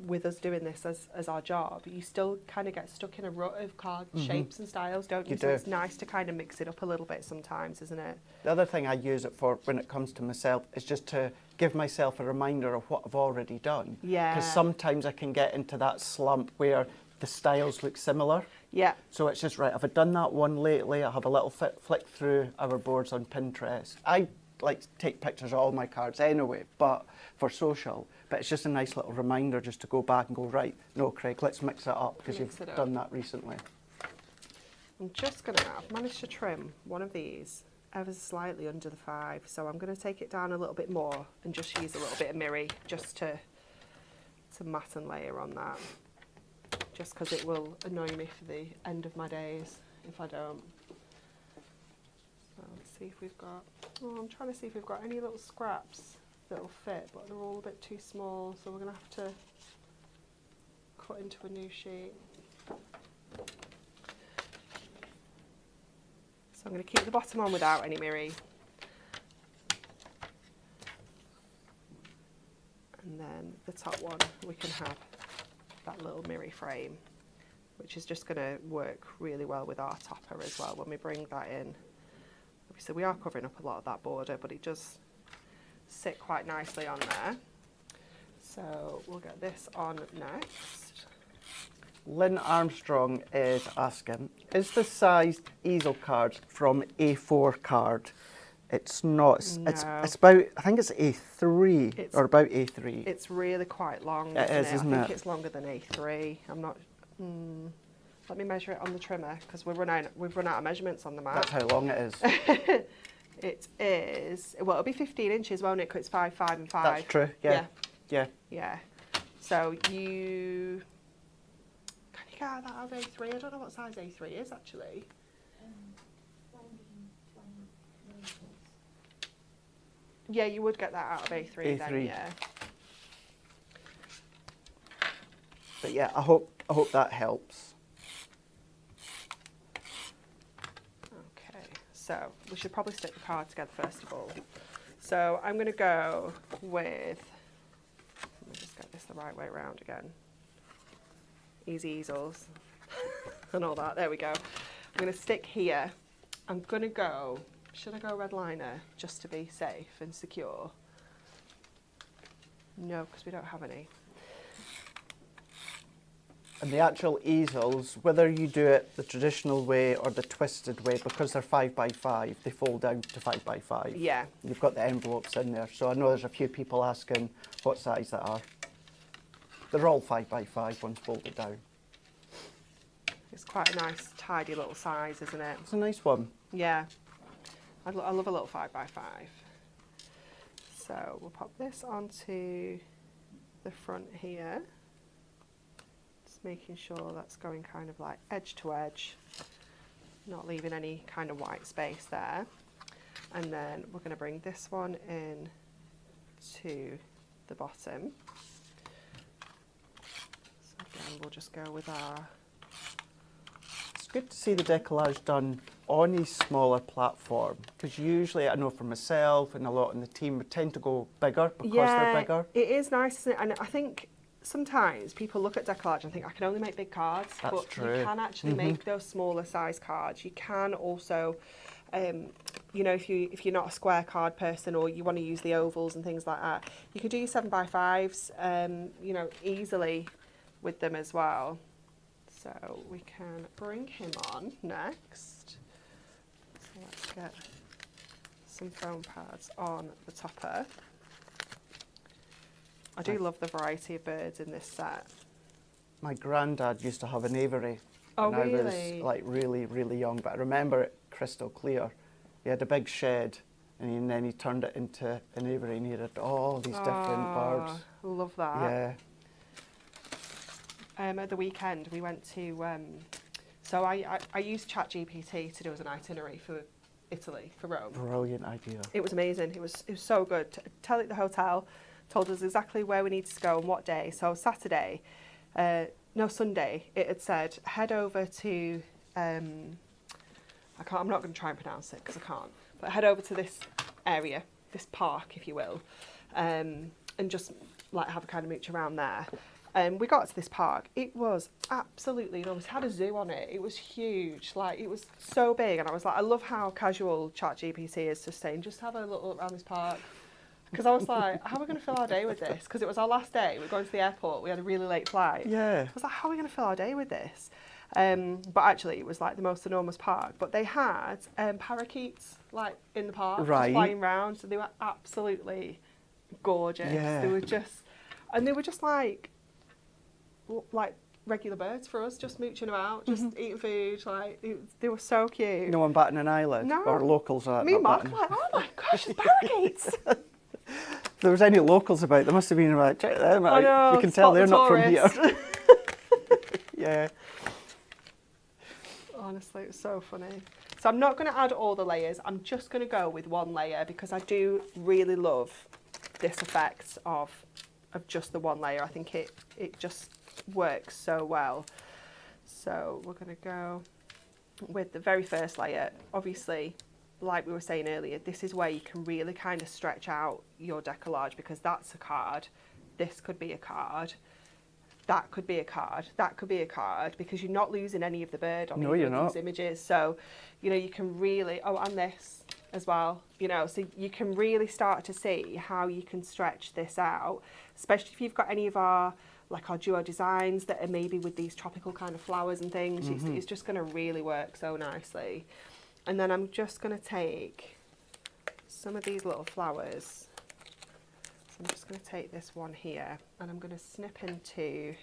with us doing this as our job, you still kind of get stuck in a rut of card shapes and styles, don't you? So it's nice to kind of mix it up a little bit sometimes, isn't it? The other thing I use it for when it comes to myself is just to give myself a reminder of what I've already done. Yeah. Because sometimes I can get into that slump where the styles look similar. Yeah. So it's just, right, have I done that one lately? I have a little flick through our boards on Pinterest. I like to take pictures of all my cards anyway, but for social. But it's just a nice little reminder just to go back and go, right, no, Craig, let's mix it up because you've done that recently. I'm just going to, I've managed to trim one of these ever so slightly under the 5, so I'm going to take it down a little bit more and just use a little bit of mirri just to mat and layer on that. Just because it will annoy me for the end of my days if I don't. So let's see if we've got, I'm trying to see if we've got any little scraps that'll fit, but they're all a bit too small, so we're going to have to cut into a new sheet. So I'm going to keep the bottom on without any mirri. And then the top one, we can have that little mirri frame, which is just going to work really well with our topper as well when we bring that in. Obviously we are covering up a lot of that border, but it does sit quite nicely on there. So we'll get this on next. Lynn Armstrong is asking, is the size easel card from A4 card? It's not. No. It's about, I think it's A3 or about A3. It's really quite long. It is, isn't it? I think it's longer than A3. I'm not. Let me measure it on the trimmer because we've run out of measurements on the map. That's how long it is. It is. Well, it'll be 15 inches, won't it? Because it's 5, 5, and 5. That's true. Yeah. Yeah. Yeah. So can you get that out of A3? I don't know what size A3 is actually. 120 millimeters. Yeah, you would get that out of A3. Then, yeah. But yeah, I hope that helps. So we should probably stick the card together first of all. So I'm going to go with, let me just get this the right way around again. Easy easels and all that. There we go. I'm going to stick here. I'm going to go, should I go red liner just to be safe and secure? No, because we don't have any. And the actual easels, whether you do it the traditional way or the twisted way, because they're 5x5, they fold down to 5x5. Yeah. You've got the envelopes in there. So I know there's a few people asking what size they are. They're all 5x5 once folded down. It's quite a nice, tidy little size, isn't it? It's a nice one. Yeah. I love a little 5x5. So we'll pop this onto the front here. Just making sure that's going kind of like edge to edge, not leaving any kind of white space there. And then we're going to bring this one in to the bottom. So again, we'll just go with our... It's good to see the decollage done on a smaller platform, because usually I know for myself and a lot in the team we tend to go bigger because they're bigger. It is nice, isn't it? And I think sometimes people look at decollage and think I can only make big cards, That's but true. you can actually make those smaller size cards. You can also, you know, if you're not a square card person or you want to use the ovals and things like that, you could do your 7x5s, you know, easily with them as well. So we can bring him on next. So let's get some foam pads on the topper. I do love the variety of birds in this set. My granddad used to have an aviary Oh, when I really? was like really young, but I remember it crystal clear. He had a big shed and then he turned it into an aviary and he had all these different birds. Love that. Yeah. At the weekend we went to, so I used ChatGPT to do as an itinerary for Italy, for Rome. Brilliant idea. It was amazing. It was so good. Tell it the hotel, told us exactly where we needed to go and what day. So Sunday, it had said head over to, I'm not going to try and pronounce it because I can't, but head over to this area, this park, if you will, and just like have a kind of mooch around there. We got to this park. It was absolutely enormous. It had a zoo on it. It was huge. Like, it was so big. And I was like, I love how casual ChatGPT is, just saying, just have a little look around this park. Because I was like, how are we going to fill our day with this? Because it was our last day. We were going to the airport. We had a really late flight. Yeah. I was like, how are we going to fill our day with this? But actually, it was like the most enormous park. But they had parakeets, like, in the park, Right. just flying around. So they were absolutely gorgeous. Yeah. They were just like regular birds for us, just mooching about, just eating food. Like, they were so cute. No one batting an eyelid? No. Or locals are Me and not Mark were batting. like, oh my gosh, there's parakeets. If there was any locals about, there must have been like, check them out. I know, You can tell spot they're the not from here. tourists. Yeah. Honestly, it was so funny. So I'm not going to add all the layers. I'm just going to go with one layer because I do really love this effect of just the one layer. I think it just works so well. So we're going to go with the very first layer. Obviously, like we were saying earlier, this is where you can really kind of stretch out your decollage, because that's a card, this could be a card, that could be a card, that could be a card, because you're not losing any of the bird on either of these images. So, you know, you can really, and this as well, you know, so you can really start to see how you can stretch this out, especially if you've got any of our duo designs that are maybe with these tropical kind of flowers and things. It's just going to really work so nicely. And then I'm just going to take some of these little flowers. So I'm just going to take this one here and I'm going to snip into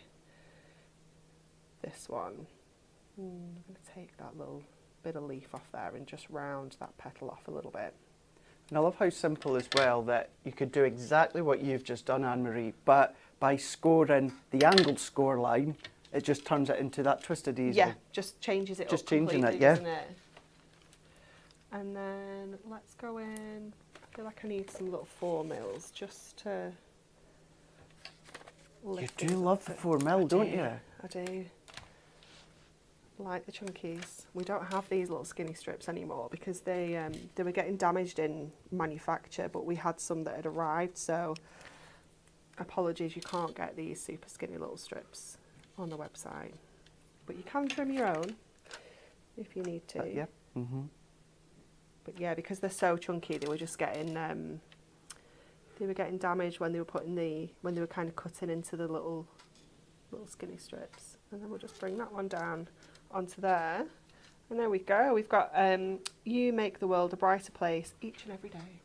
this one. I'm going to take that little bit of leaf off there and just round that petal off a little bit. And I love how simple as well that you could do exactly what you've just done, Anne-Marie, but by scoring the angled score line, it just turns it into that twisted easel. Yeah, just changes it just up changing completely, it, yeah. doesn't it? And then let's go in. I feel like I need some little 4mm just to lift You these do love up the a- 4mm, don't you? I do. Like the chunkies. We don't have these little skinny strips anymore because they were getting damaged in manufacture, but we had some that had arrived, so apologies, you can't get these super skinny little strips on the website. But you can trim your own if you need to. Yeah. Mm-hmm. But yeah, because they're so chunky, they were just getting damaged when they were kind of cutting into the little skinny strips. And then we'll just bring that one down onto there, and there we go. We've got you make the world a brighter place each and every day.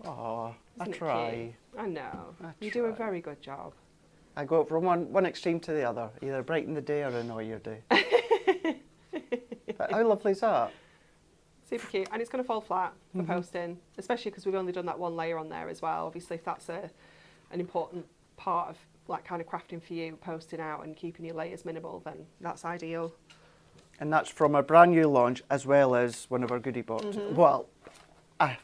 Oh, I Isn't it try. cute? I know. You do a very good job. I go from one extreme to the other, either brighten the day or annoy your day. How lovely is that? Super cute, and it's going to fall flat for posting, especially because we've only done that one layer on there as well. Obviously, if that's an important part of like kind of crafting for you, posting out and keeping your layers minimal, then that's ideal. And that's from a brand new launch as well as one of our goodie boxes. Well, I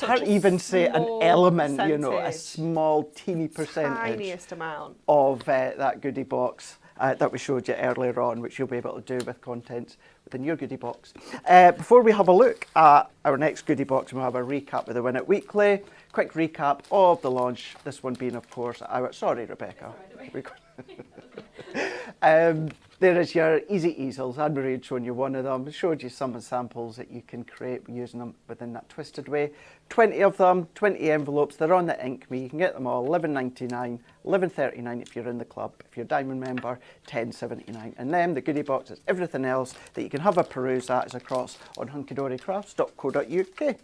can't even say an element, you know, a small, teeny percentage. Tiniest amount. Of that goodie box that we showed you earlier on, which you'll be able to do with contents within your goodie box. Before we have a look at our next goodie box, we'll have a recap of the Win It Weekly. Quick recap of the launch, this one being, of course, our... Sorry, Rebecca. There is your easy easels. Anne-Marie had shown you one of them. Showed you some samples that you can create using them within that twisted way. 20 of them, 20 envelopes. They're on the Ink Me. You can get them all $11.99, $11.39 if you're in the club. If you're a Diamond member, $10.79. And then the goodie box is everything else that you can have a peruse at is across on hunkydorycrafts.co.uk.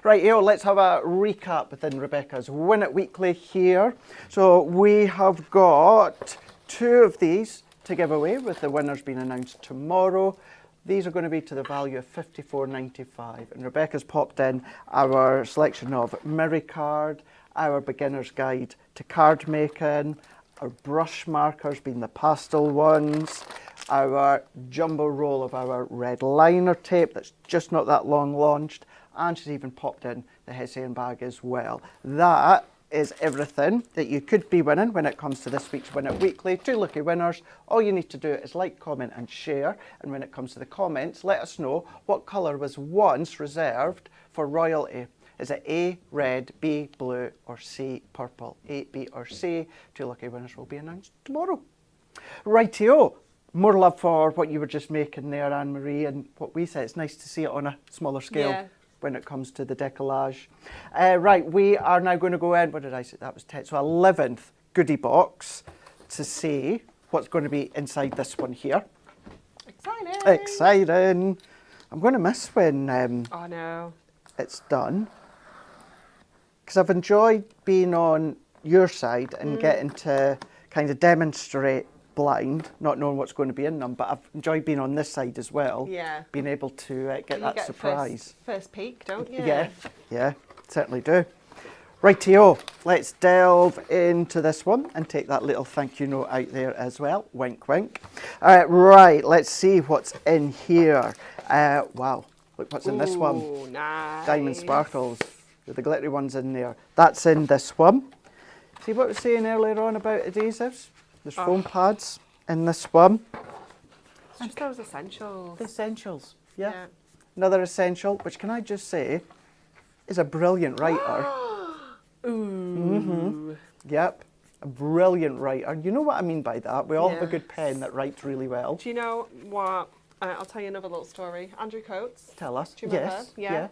Right, let's have a recap within Rebecca's Win It Weekly here. So we have got 2 of these to give away, with the winners being announced tomorrow. These are going to be to the value of $54.95. And Rebecca's popped in our selection of Mirror Card, our beginner's guide to card making, our brush markers being the pastel ones, our jumbo roll of our red liner tape that's just not that long launched, and she's even popped in the Hessian bag as well. That is everything that you could be winning when it comes to this week's Win It Weekly. 2 lucky winners. All you need to do is like, comment and share. And when it comes to the comments, let us know what colour was once reserved for royalty. Is it A, red, B, blue or C, purple? A, B or C. 2 lucky winners will be announced tomorrow. Rightio. More love for what you were just making there, Anne-Marie, and what we said. It's nice to see it on a smaller scale. Yeah. When it comes to the decollage. Right, we are now going to go in, what did I say, that was 10, so 11th goodie box to see what's going to be inside this one here. Exciting! Exciting! I'm going to miss when oh no. It's done. Because I've enjoyed being on your side and getting to kind of demonstrate blind, not knowing what's going to be in them, but I've enjoyed being on this side as well. Yeah. Being able to get that surprise. First peek, don't you? Yeah, certainly do. Rightio, let's delve into this one and take that little thank you note out there as well. Wink, wink. Right, let's see what's in here. Wow, look what's in this one. Nice. Diamond sparkles with the glittery ones in there. That's in this one. See what I was saying earlier on about adhesives? There's foam pads in this one. It's just those essentials. The essentials, yeah. Another essential, which can I just say, is a brilliant writer. Ooh. Yep, a brilliant writer. You know what I mean by that? We all have a good pen that writes really well. Do you know what? I'll tell you another little story. Andrew Coates. Tell us. Do you remember? Yes.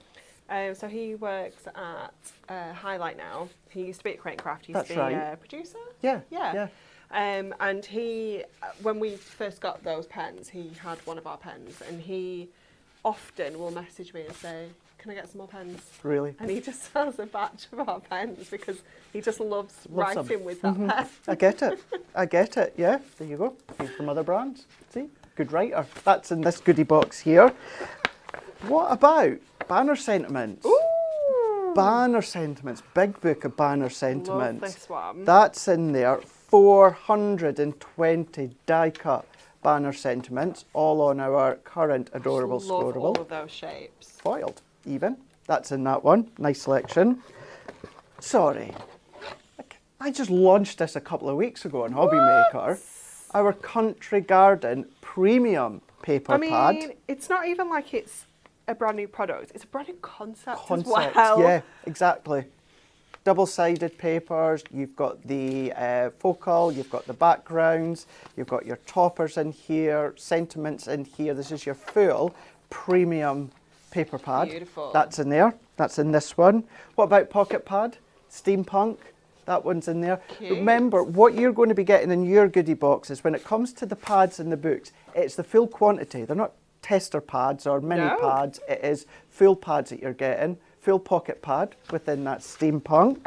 Yeah. So he works at Highlight now. He used to be at Crate and Craft. He used That's to be right. a producer. Yeah. And he, when we first got those pens, he had one of our pens, and he often will message me and say, "Can I get some more pens?" Really? And he just has a batch of our pens because he just loves writing with that pen. I get it. Yeah, there you go. He's from other brands. See, good writer. That's in this goodie box here. What about banner sentiments? Ooh! Banner sentiments. Big book of banner sentiments. Love this one. That's in there. 420 die cut banner sentiments, all on our current adorable Love scorable. all of those shapes. Foiled, even. That's in that one. Nice selection. Sorry, I just launched this a couple of weeks ago on Hobby Maker. our Country Garden premium paper pad. It's not even like it's a brand new product. It's a brand new concept as Concept, well. yeah, exactly. Double-sided papers, you've got the focal, you've got the backgrounds, you've got your toppers in here, sentiments in here. This is your full premium paper pad. Beautiful. That's in there. That's in this one. What about pocket pad? Steampunk. That one's in there. Cute. Remember, what you're going to be getting in your goodie boxes, when it comes to the pads in the books, it's the full quantity. They're not tester pads or mini pads. It is full pads that you're getting. Full pocket pad within that steampunk.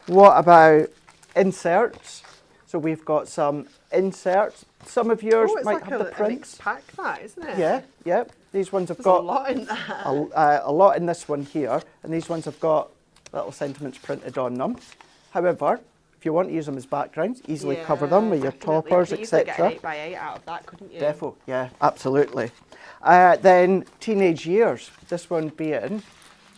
What about inserts? So we've got some inserts. Some of yours might have the prints. A mixed pack, that, isn't it? Yeah, yeah. These ones have There's got a lot in there. a lot in this one here, and these ones have got little sentiments printed on them. However, if you want to use them as backgrounds, easily cover them with your toppers, etc. You could get an 8x8 out of that, couldn't you? Defo, yeah, absolutely. Then teenage years. This one being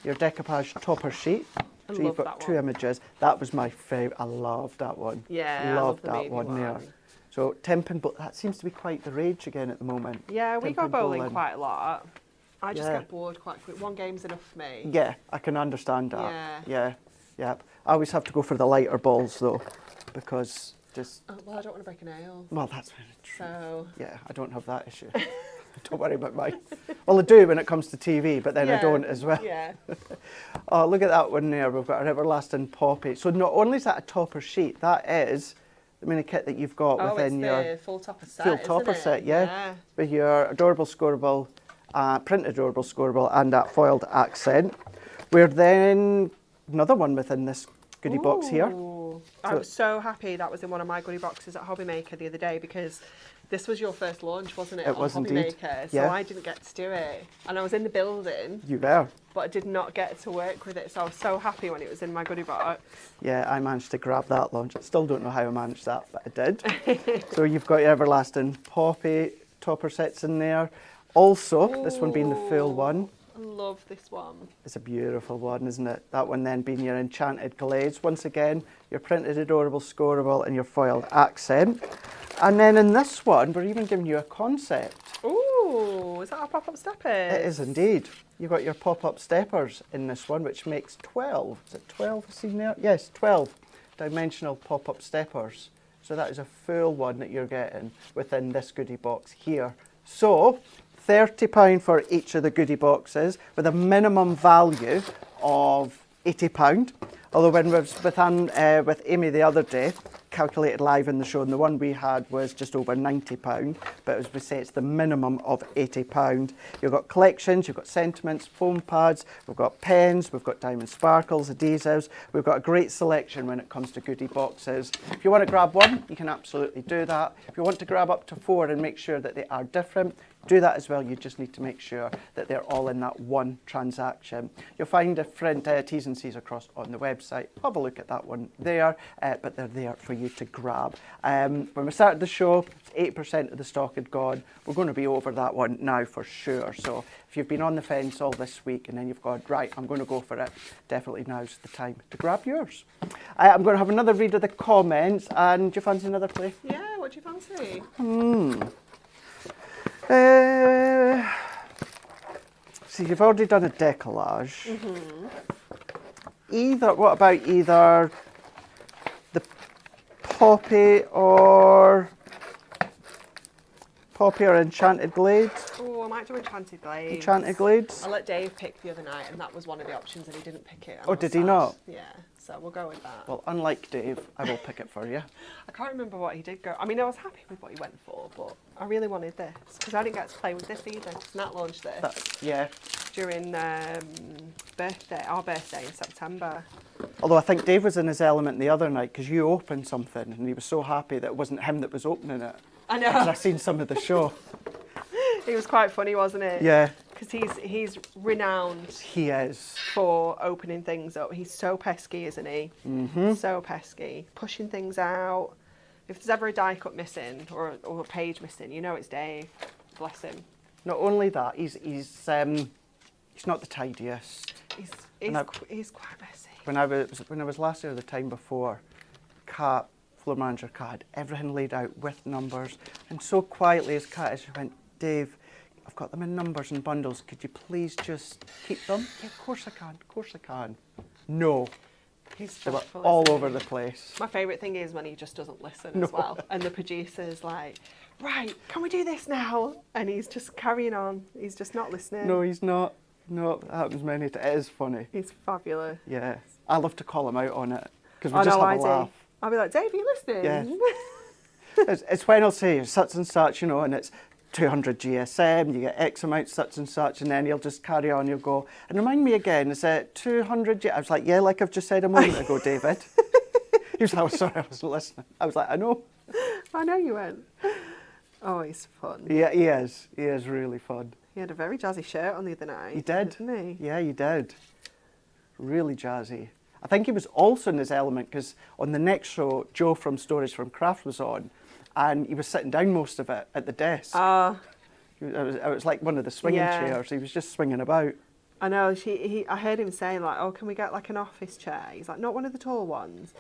your decoupage topper sheet. So you've got two images. That was my favourite. I loved that one. Yeah, loved I love that one there. So Tempin, but that seems to be quite the rage again at the moment. Yeah, we go bowling quite a lot. I just get bored quite quick. One game's enough for me. Yeah, I can understand that. Yeah. I always have to go for the lighter balls though, because just. Oh, well, I don't want to break a nail. Well, that's very true. So. Yeah, I don't have that issue. Don't worry about mine. Well, I do when it comes to TV, but then I don't as well. Yeah. Oh, look at that one there. We've got our everlasting poppy. So not only is that a topper sheet, that is the mini kit that you've got within your full topper set. Full topper set, yeah. With your adorable scoreable, print adorable scoreable, and that foiled accent. We're then another one within this goodie box here. I was so happy that was in one of my goodie boxes at Hobby Maker the other day, because this was your first launch, wasn't it? It was Hobby indeed. Maker, so I didn't get to do it. And I was in the building. You were. But I did not get to work with it, so I was so happy when it was in my goodie box. Yeah, I managed to grab that launch. I still don't know how I managed that, but I did. So you've got your everlasting poppy topper sets in there. Also, this one being the full one. I love this one. It's a beautiful one, isn't it? That one then being your Enchanted glaze. Once again, your printed adorable scoreable and your foiled accent. And then in this one, we're even giving you a concept. Ooh, is that our pop-up steppers? It is indeed. You've got your pop-up steppers in this one, which makes 12. Is it 12 I've seen there? Yes, 12 dimensional pop-up steppers. So that is a full one that you're getting within this goodie box here. So £30 for each of the goodie boxes with a minimum value of £80. Although when we was with Amy the other day, calculated live in the show, and the one we had was just over £90, but as we say, it's the minimum of £80. You've got collections, you've got sentiments, foam pads, we've got pens, we've got diamond sparkles, adhesives. We've got a great selection when it comes to goodie boxes. If you want to grab one, you can absolutely do that. If you want to grab up to 4 and make sure that they are different, do that as well. You just need to make sure that they're all in that one transaction. You'll find different T's and C's across on the website. Have a look at that one there, but they're there for you to grab. When we started the show, 8% of the stock had gone. We're going to be over that one now for sure. So if you've been on the fence all this week and then you've gone, right, I'm going to go for it, definitely now's the time to grab yours. I'm going to have another read of the comments, and do you fancy another play? Yeah, what do you fancy? See, you've already done a decollage. What about either the poppy or Enchanted Glades? Oh, I might do Enchanted Glades. Enchanted Glades? I let Dave pick the other night, and that was one of the options, and he didn't pick it. Oh, did he not? Yeah, so we'll go with that. Well, unlike Dave, I will pick it for you. I can't remember what he did go. I mean, I was happy with what he went for, but I really wanted this, because I didn't get to play with this either. Nat launched this. Yeah. During our birthday in September. Although I think Dave was in his element the other night, because you opened something and he was so happy that it wasn't him that was opening it. I know. Because I've seen some of the show. It was quite funny, wasn't it? Yeah. Because he's renowned. He is. For opening things up. He's so pesky, isn't he? Mm-hmm. So pesky. Pushing things out. If there's ever a die cut missing or a page missing, you know it's Dave. Bless him. Not only that, he's not the tidiest. He's quite messy. When I was last year, the time before, Kat floor manager card, everything laid out with numbers. And so quietly as Kat, she went, Dave, I've got them in numbers and bundles. Could you please just keep them? Yeah, of course I can. Of course I can. No. They were all over the place. My favourite thing is when he just doesn't listen as well. And the producer's like, right, can we do this now? And he's just carrying on. He's just not listening. No, he's not. No, that happens many times. It is funny. He's fabulous. Yeah. I love to call him out on it because we just have a laugh. I'll be like, Dave, are you listening? Yeah. it's when I'll say such and such, you know, and it's 200 GSM, you get X amount such and such, and then he'll just carry on, he'll go, and remind me again, is it 200 I was like, yeah, like I've just said a moment ago, David. He was like, oh, sorry, I wasn't listening. I was like, I know. I know you went. Oh, he's fun. Yeah, he is. He is really fun. He had a very jazzy shirt on the other night. He did. Didn't he? Yeah, he did. Really jazzy. I think he was also in his element because on the next show, Joe from Storage from Craft was on, and he was sitting down most of it at the desk. It was like one of the swinging chairs. He was just swinging about. I know. I heard him saying like, "Oh, can we get like an office chair?" He's like, "Not one of the tall ones."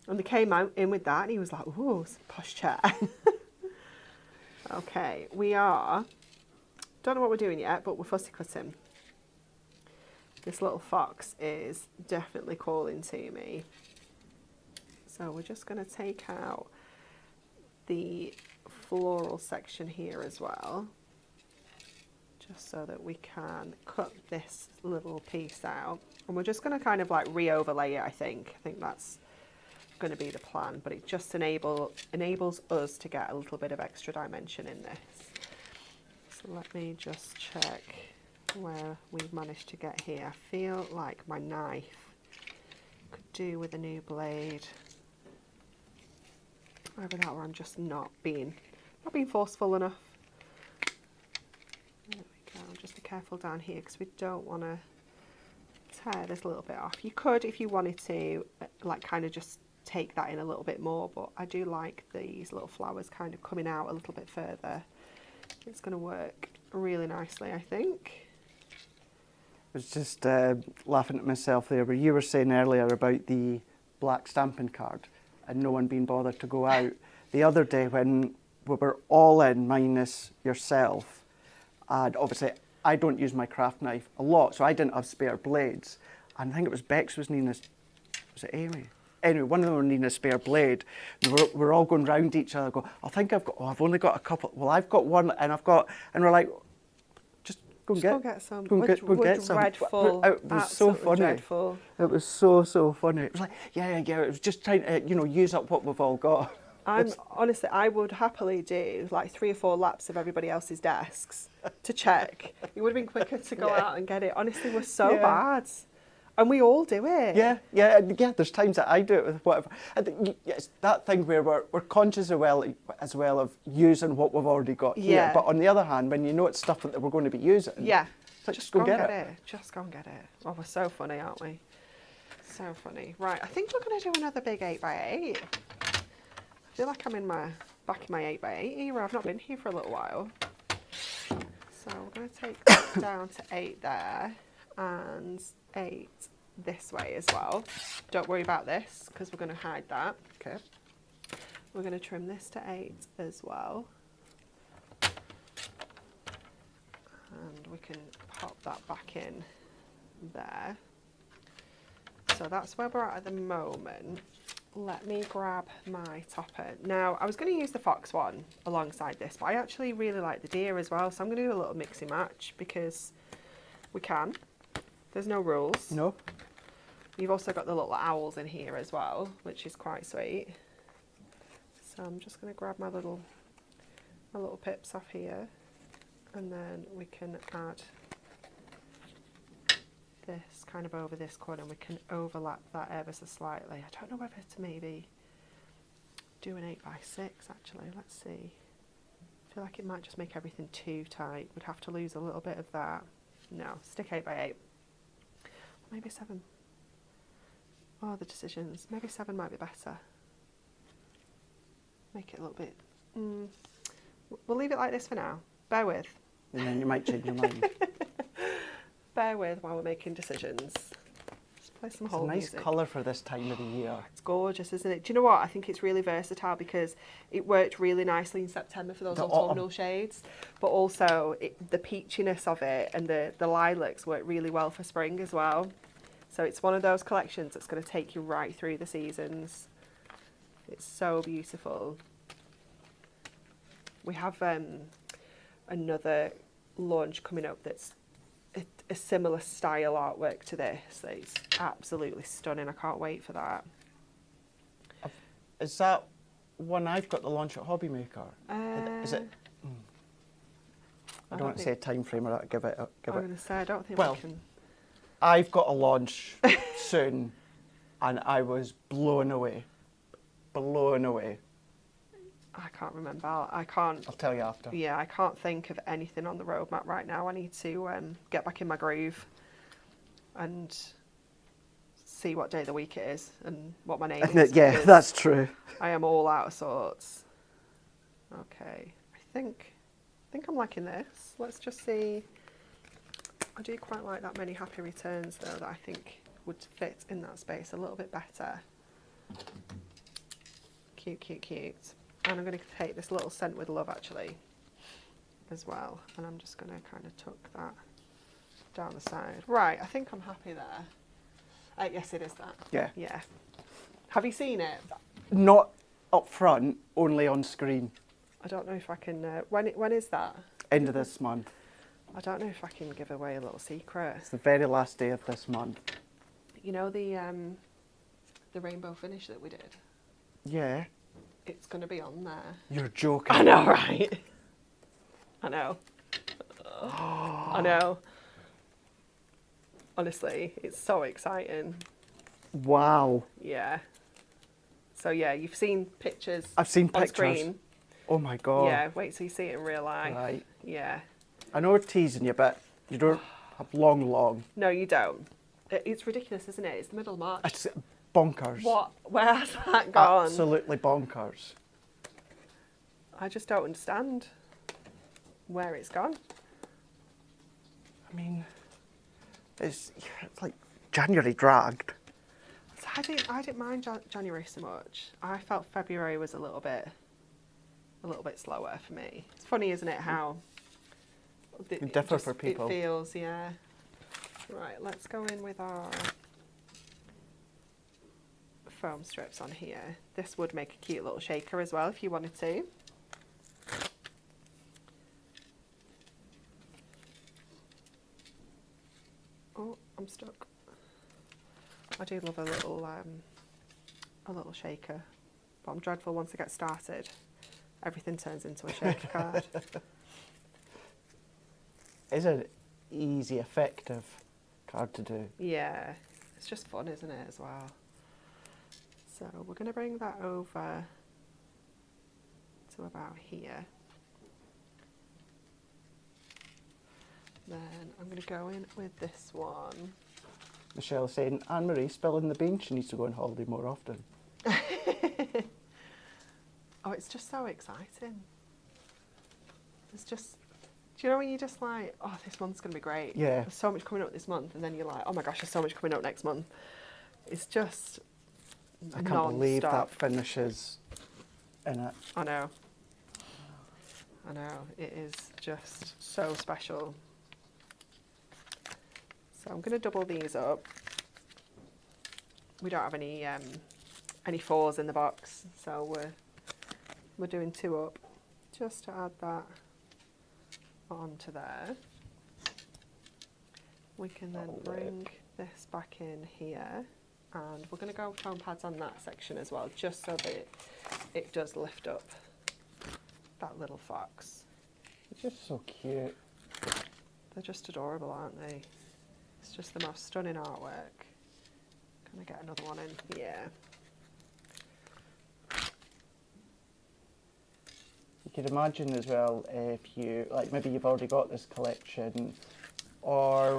And they came out in with that, and he was like, "Ooh, it's a posh chair." Okay, we are. Don't know what we're doing yet, but we're fussy cutting. This little fox is definitely calling to me. So we're just going to take out the floral section here as well, just so that we can cut this little piece out. And we're just going to kind of like re-overlay it, I think. I think that's going to be the plan, but it just enables us to get a little bit of extra dimension in this. So let me just check where we've managed to get here. I feel like my knife could do with a new blade. Either that or I'm just not being forceful enough. There we go. Just be careful down here because we don't want to tear this a little bit off. You could, if you wanted to, like kind of just take that in a little bit more, but I do like these little flowers kind of coming out a little bit further. It's going to work really nicely, I think. I was just laughing at myself there, where you were saying earlier about the black stamping card and no one being bothered to go out. The other day when we were all in minus yourself, and obviously I don't use my craft knife a lot, so I didn't have spare blades. And I think it was Bex was needing was it Amy? Anyway, one of them were needing a spare blade. We're all going round each other, go, I think I've only got a couple. Well, I've got one, and we're like, Go get some. Go get some. Dreadful. It was so funny. Dreadful. It was so funny. It was like, yeah. It was just trying to, use up what we've all got. Honestly, I would happily do like 3 or 4 laps of everybody else's desks to check. It would have been quicker to go out and get it. Honestly, we're so bad. And we all do it. Yeah. There's times that I do it with whatever. It's that thing where we're conscious as well of using what we've already got here. But on the other hand, when you know it's stuff that we're going to be using, just go get it. Just go and get it. Oh, we're so funny, aren't we? So funny. Right, I think we're going to do another big 8x8. I feel like I'm back in my 8x8 era. I've not been here for a little while. So we're going to take that down to 8 there and 8 this way as well. Don't worry about this because we're going to hide that. Okay. We're going to trim this to 8 as well. And we can pop that back in there. So that's where we're at the moment. Let me grab my topper. Now, I was going to use the fox one alongside this, but I actually really like the deer as well. So I'm going to do a little mixy match because we can. There's no rules. No. You've also got the little owls in here as well, which is quite sweet. So I'm just going to grab my little pips off here, and then we can add this kind of over this corner, and we can overlap that ever so slightly. I don't know whether to maybe do an 8x6 actually. Let's see. I feel like it might just make everything too tight. We'd have to lose a little bit of that. No, stick 8x8. Maybe 7. Oh, the decisions. Maybe 7 might be better. Make it a little bit. We'll leave it like this for now. Bear with. And then you might change your mind. Bear with while we're making decisions. Just play some It's a hold nice music. colour for this time of the year. It's gorgeous, isn't it? Do you know what? I think it's really versatile because it worked really nicely in September for those autumnal shades, but also the peachiness of it and the lilacs work really well for spring as well. So it's one of those collections that's going to take you right through the seasons. It's so beautiful. We have another launch coming up that's a similar style artwork to this. It's absolutely stunning. I can't wait for that. Is that one I've got the launch at Hobby Maker? Is it? I don't want to say a time frame or that. Give it. I'm going to say I don't think well, we can. I've got a launch soon, and I was blown away. Blown away. I can't remember. I can't. I'll tell you after. Yeah, I can't think of anything on the roadmap right now. I need to get back in my groove and see what day of the week it is and what my name is. Yeah, that's true. I am all out of sorts. Okay, I think I'm liking this. Let's just see. I do quite like that many happy returns though, that I think would fit in that space a little bit better. Cute, cute, cute. And I'm going to take this little scent with love actually as well, and I'm just going to kind of tuck that down the side. Right, I think I'm happy there. Yes, it is that. Yeah. Yeah. Have you seen it? Not up front, only on screen. I don't know if I can. When is that? End of this month. I don't know if I can give away a little secret. It's the very last day of this month. You know the rainbow finish that we did? Yeah. It's going to be on there. You're joking. I know, right? I know. I know. Honestly, it's so exciting. Wow. Yeah. So yeah, you've seen pictures. I've seen on pictures. Screen. Oh my god. Yeah, wait till you see it in real life. Right. Yeah. I know we're teasing you, but you don't have long. No, you don't. It's ridiculous, isn't it? It's the middle of March. It's bonkers. What? Where has that gone? Absolutely bonkers. I just don't understand where it's gone. I mean, it's like January dragged. So I didn't mind January so much. I felt February was a little bit slower for me. It's funny, isn't it, how It differ for people. It feels, yeah. Right, let's go in with our foam strips on here. This would make a cute little shaker as well if you wanted to. Oh, I'm stuck. I do love a little shaker, but I'm dreadful once I get started. Everything turns into a shaker card. It's an easy, effective card to do. Yeah, it's just fun, isn't it, as well? So we're going to bring that over to about here. Then I'm going to go in with this one. Michelle's saying, Anne-Marie spilling the beans, she needs to go on holiday more often. Oh, it's just so exciting. It's just, do you know when you're just like, oh, this month's going to be great. Yeah. There's so much coming up this month. And then you're like, oh my gosh, there's so much coming up next month. It's just I can't believe that non-stop. finishes in it. I know. I know. It is just so special. So I'm going to double these up. We don't have any fours in the box, so we're doing 2 up, just to add that onto there. We can then bring this back in here, and we're going to go foam pads on that section as well, just so that it does lift up that little fox. It's just so cute. They're just adorable, aren't they? It's just the most stunning artwork. Can I get another one in? Yeah. You could imagine as well if you, like maybe you've already got this collection or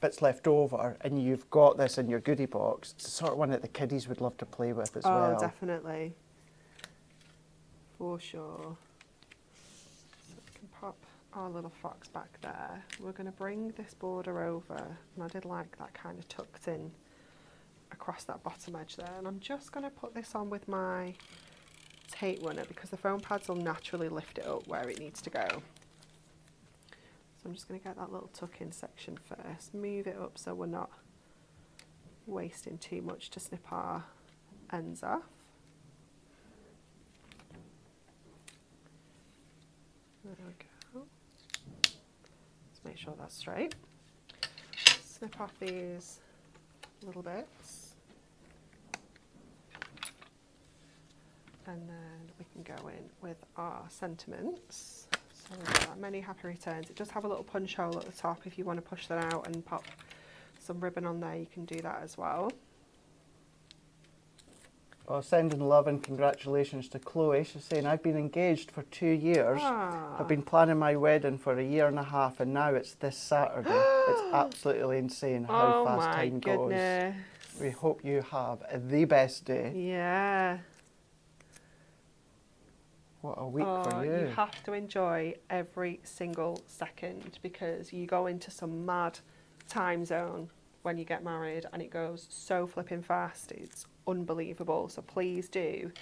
bits left over and you've got this in your goodie box, it's the sort of one that the kiddies would love to play with as well. Oh, definitely. For sure. So we can pop our little fox back there. We're going to bring this border over, and I did like that kind of tucked in across that bottom edge there. And I'm just going to put this on with my tape runner because the foam pads will naturally lift it up where it needs to go. So I'm just going to get that little tuck-in section first, move it up so we're not wasting too much to snip our ends off. There we go. Let's make sure that's straight. Snip off these little bits. And then we can go in with our sentiments. So we've got many happy returns. It does have a little punch hole at the top. If you want to push that out and pop some ribbon on there, you can do that as well. Oh, sending love and congratulations to Chloe. She's saying, I've been engaged for 2 years. I've been planning my wedding for 1.5 years and now it's this Saturday. It's absolutely insane how fast time goes. We hope you have the best day. Yeah. What a week for you. You have to enjoy every single second because you go into some mad time zone when you get married and it goes so flipping fast. It's unbelievable. So please do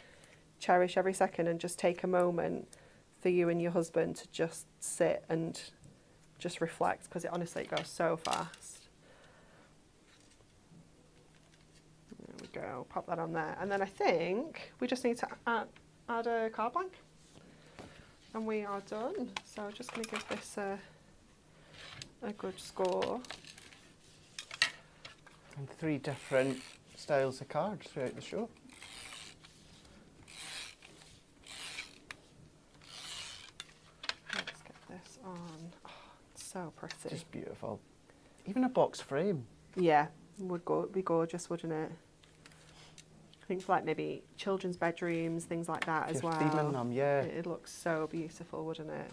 cherish every second and just take a moment for you and your husband to just sit and just reflect because honestly it goes so fast. There we go. Pop that on there. And then I think we just need to add a card blank. And we are done. So I'm just going to give this a good score. And 3 different styles of cards throughout the show. Let's get this on. Oh, it's so pretty. Just beautiful. Even a box frame. Yeah, would be gorgeous, wouldn't it? I think for like maybe children's bedrooms, things like that as well. Theming them, yeah. It looks so beautiful, wouldn't it?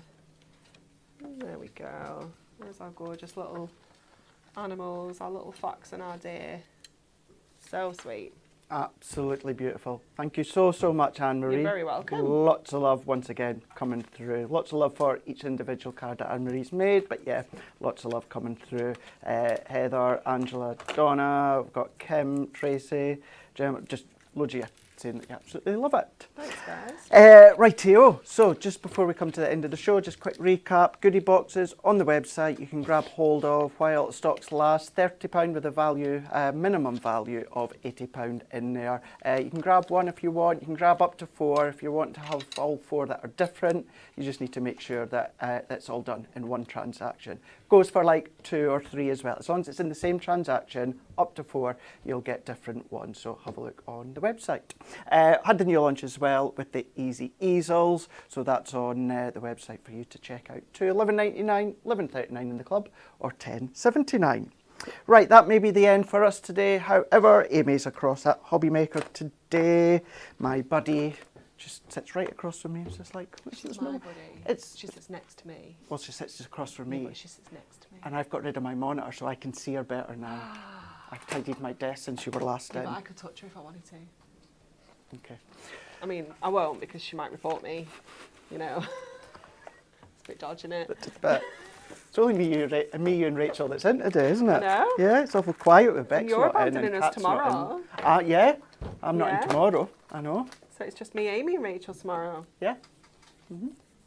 And there we go. There's our gorgeous little animals, our little fox and our deer. So sweet. Absolutely beautiful. Thank you so, so much, Anne-Marie. You're very welcome. Lots of love once again coming through. Lots of love for each individual card that Anne-Marie's made, but yeah, lots of love coming through. Heather, Angela, Donna, we've got Kim, Tracy, Gemma, just loads of you saying that you absolutely love it. Thanks, guys. Rightio. So just before we come to the end of the show, just quick recap. Goodie boxes on the website you can grab hold of while stocks last. £30 with a value, minimum value of £80 in there. You can grab one if you want. You can grab up to 4 if you want to have all 4 that are different. You just need to make sure that that's all done in one transaction. Goes for like 2 or 3 as well. As long as it's in the same transaction, up to 4, you'll get different ones. So have a look on the website. Had the new launch as well with the Easy Easels. So that's on the website for you to check out too. $11.99, $11.39 in the club, or $10.79. Right, that may be the end for us today. However, Amy's across at Hobbymaker today. My buddy just sits right across from me. It's just like, she's my buddy. She sits next to me. Well, she sits just across from me. Yeah, but she sits next to me. And I've got rid of my monitor so I can see her better now. I've tidied my desk since you were last in. But I could touch her if I wanted to. Okay. I mean, I won't because she might report me, you know. It's a bit dodgy, isn't it? But it's only me, you and Rachel that's in today, isn't it? No. Yeah, it's awful quiet with Bex. And you're not in abandoning and us Kat's not tomorrow. in. Yeah, I'm not Yeah. in tomorrow, I know. So it's just me, Amy and Rachel tomorrow. Yeah.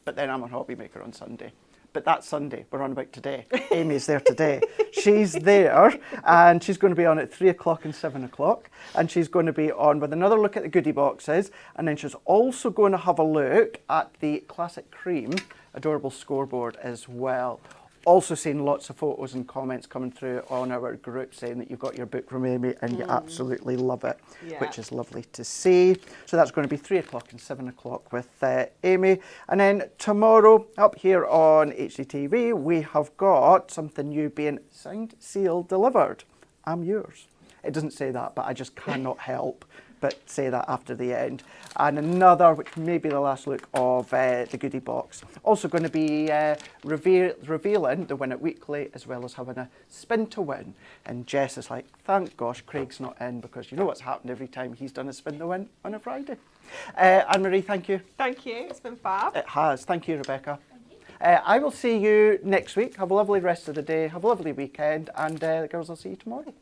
But then I'm on Hobbymaker on Sunday. But that's Sunday. We're on about today. Amy's there today. She's there, and she's going to be on at 3 o'clock and 7 o'clock. And she's going to be on with another look at the goodie boxes. And then she's also going to have a look at the Classic Cream Adorable Scoreboard as well. Also seeing lots of photos and comments coming through on our group saying that you've got your book from Amy and you absolutely love it, which is lovely to see. So that's going to be 3 o'clock and 7 o'clock with Amy. And then tomorrow up here on HDTV, we have got something new being signed, sealed, delivered. I'm yours. It doesn't say that, but I just cannot help but say that after the end. And another, which may be the last look of the goodie box. Also going to be revealing the Win It Weekly, as well as having a spin to win. And Jess is like, thank gosh Craig's not in, because you know what's happened every time he's done a spin to win on a Friday. Anne-Marie, thank you. Thank you, it's been fab. It has. Thank you, Rebecca. I will see you next week. Have a lovely rest of the day. Have a lovely weekend. And the girls will see you tomorrow.